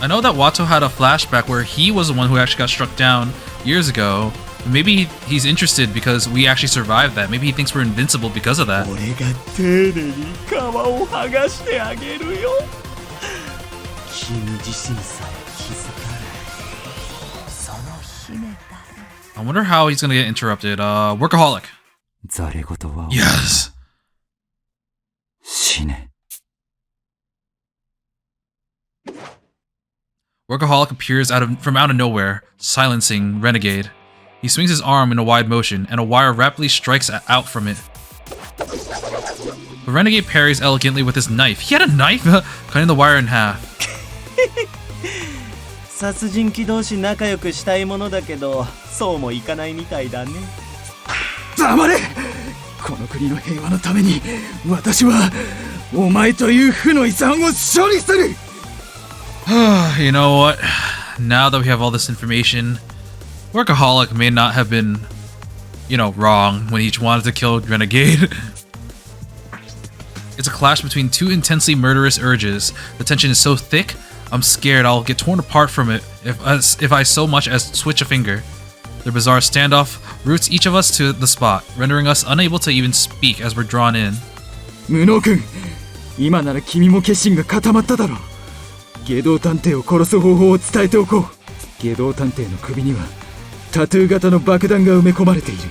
I know that Watto had a flashback where he was the one who actually got struck down years ago. Maybe he's interested because we actually survived that. Maybe he thinks we're invincible because of that. 俺が丁寧に皮を剥がしてあげるよ。君自身さえ気づかないその姫だ。 I wonder how he's gonna get interrupted. Workaholic. ざれ言は Yes. 死ね。Workaholic appears from out of nowhere, silencing Renegade. He swings his arm in a wide motion, and a wire rapidly strikes out from it. But Renegade parries elegantly with his knife. He had a knife? Cutting the wire in half. 殺人鬼同士仲良くしたいものだけどそうもいかないみたいだね。黙れ！この国の平和のために私はお前という負の遺産を処理する。You know what? Now that we have all this information, Workaholic may not have been, wrong when he wanted to kill Renegade. It's a clash between two intensely murderous urges. The tension is so thick, I'm scared I'll get torn apart from it if I so much as switch a finger. The bizarre standoff roots each of us to the spot, rendering us unable to even speak as we're drawn in. 無能君、今なら君も決心が固まっただろう。下道探偵を殺す方法を伝えておこう。下道探偵の首にはタトゥー型の爆弾が埋め込まれている。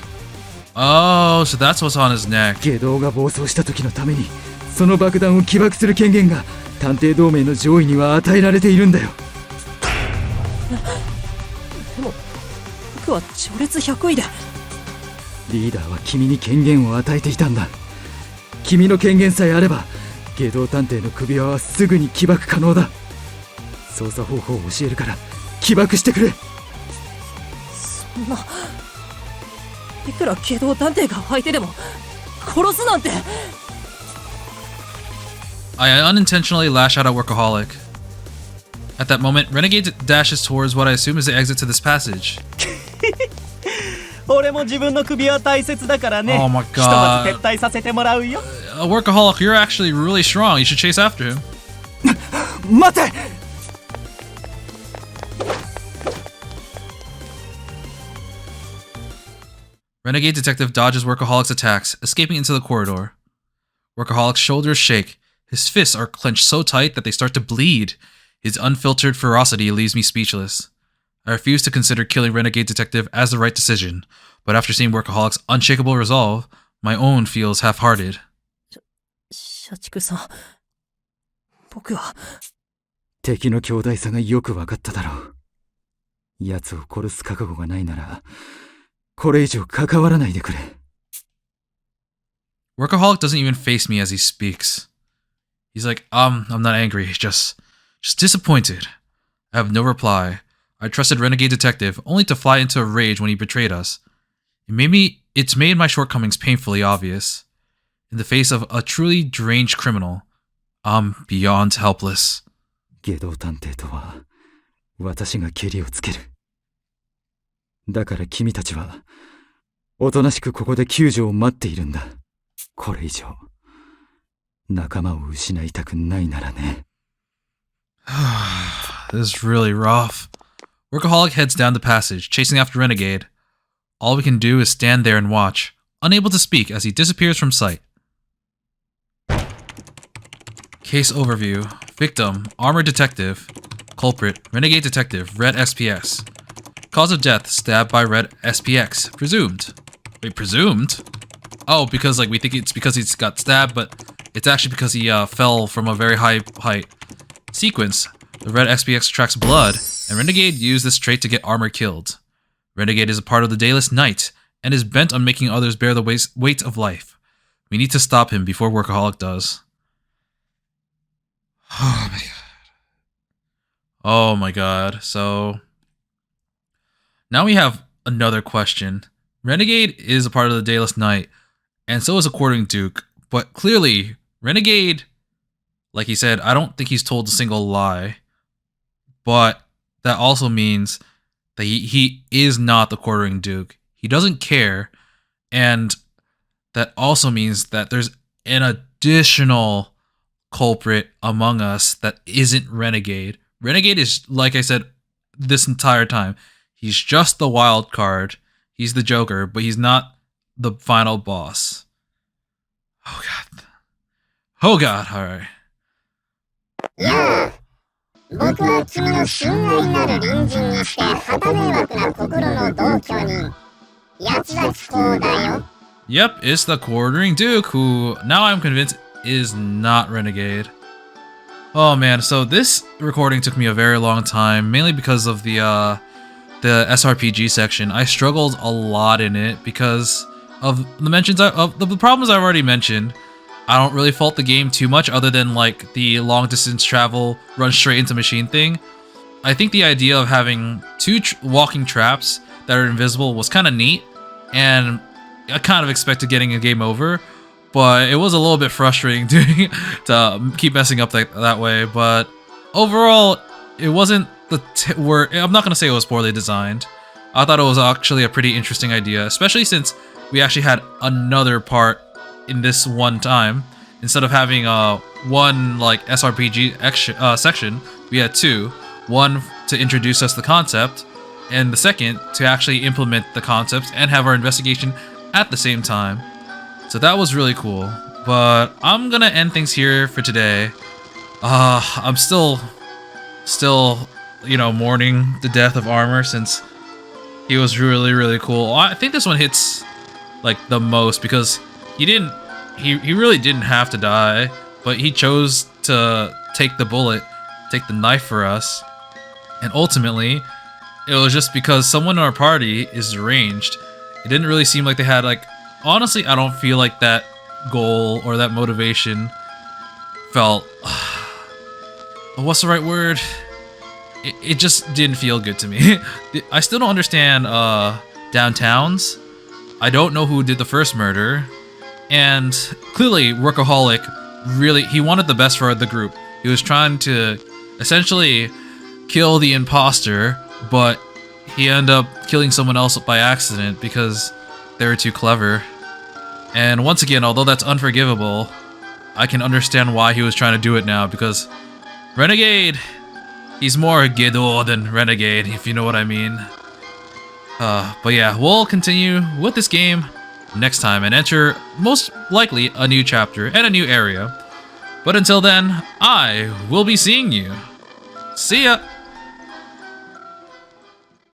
Oh, so that's what's on his neck. 下道が暴走した時のためにその爆弾を起爆する権限が探偵同盟の上位には与えられているんだよ。僕は序列100位で。リーダーは君に権限を与えていたんだ。君の権限さえあれば下道探偵の首輪はすぐに起爆可能だ。操作方法を教えるから起爆してくれ。そんな、いくら下道探偵が相手でも殺すなんて。 I unintentionally lash out at Workaholic. At that moment, Renegade dashes towards what I assume is the exit to this passage. 俺も自分の首は大切だからね。 Oh my ひとまず god. 撤退させてもらうよ。Workaholic, you're actually really strong. You should chase after him. 待て。 Renegade Detective dodges Workaholic's attacks, escaping into the corridor. Workaholic's shoulders shake. His fists are clenched so tight that they start to bleed. His unfiltered ferocity leaves me speechless. I refuse to consider killing Renegade Detective as the right decision, but after seeing Workaholic's unshakable resolve, my own feels half-hearted. 社畜さん、僕は。敵の強大さがよく分かっただろう。奴を殺す覚悟がないなら、これ以上関わらないでくれ。Workaholic doesn't even face me as he speaks. He's like, I'm not angry, just disappointed. I have no reply. I trusted Renegade Detective, only to fly into a rage when he betrayed us. It's made my shortcomings painfully obvious. In the face of a truly deranged criminal, I'm beyond helpless. 下道探偵とは、私がケリをつける。だから君たちは、おとなしくここで救助を待っているんだ。これ以上、仲間を失いたくないならね。This is really rough. Workaholic heads down the passage, chasing after Renegade. All we can do is stand there and watch, unable to speak as he disappears from sight. Case overview. Victim, Armored Detective. Culprit, Renegade Detective, Red SPX. Cause of death, stabbed by Red SPX. Presumed. Wait, presumed? Oh, because we think it's because he's got stabbed, but it's actually because he fell from a very high height. Sequence. The Red SPX tracks blood, and Renegade used this trait to get Armor killed. Renegade is a part of the Dayless Knight, and is bent on making others bear the weight of life. We need to stop him before Workaholic does. Oh my god. Oh my god. So now we have another question. Renegade is a part of the Dayless Knight, and so is a Quartering Duke, but clearly, Renegade, like he said, I don't think he's told a single lie, but that also means that he is not the Quartering Duke. He doesn't care, and that also means that there's an additional culprit among us that isn't Renegade. Renegade is, like I said, this entire time, he's just the wild card. He's the Joker, but he's not the final boss. Oh god. Oh god, alright. 僕は君の親愛なる隣人にして旗迷惑な心の同居人。八崎公だよ。 Yep, it's the Quartering Duke, who now I'm convinced is not Renegade. Oh man, so this recording took me a very long time, mainly because of the SRPG section. I struggled a lot in it because of the mentions of the problems I've already mentioned. I don't really fault the game too much other than like the long distance travel, run straight into machine thing. I think the idea of having two walking traps that are invisible was kind of neat, and I kind of expected getting a game over, but it was a little bit frustrating to keep messing up that way. But overall, it wasn't I'm not going to say it was poorly designed. I thought it was actually a pretty interesting idea, especially since we actually had another part in this one time. Instead of having one like SRPG section, we had two. One to introduce us the concept, and the second to actually implement the concepts and have our investigation at the same time. So that was really cool. But I'm gonna end things here for today. I'm still, mourning the death of Armor since he was really, really cool. I think this one hits like the most because he really didn't have to die, but he chose to take the bullet, take the knife for us. And ultimately, it was just because someone in our party is deranged. It didn't really seem like they had like, honestly, I don't feel like that goal or that motivation felt, what's the right word? It just didn't feel good to me. I still don't understand downtowns. I don't know who did the first murder. And clearly, Workaholic really, he wanted the best for the group. He was trying to essentially kill the imposter, but he ended up killing someone else by accident because they were too clever. And once again, although that's unforgivable, I can understand why he was trying to do it now, because Renegade, he's more Gedo than Renegade, if you know what I mean. But yeah, we'll continue with this game next time and enter, most likely, a new chapter and a new area. But until then, I will be seeing you. See ya!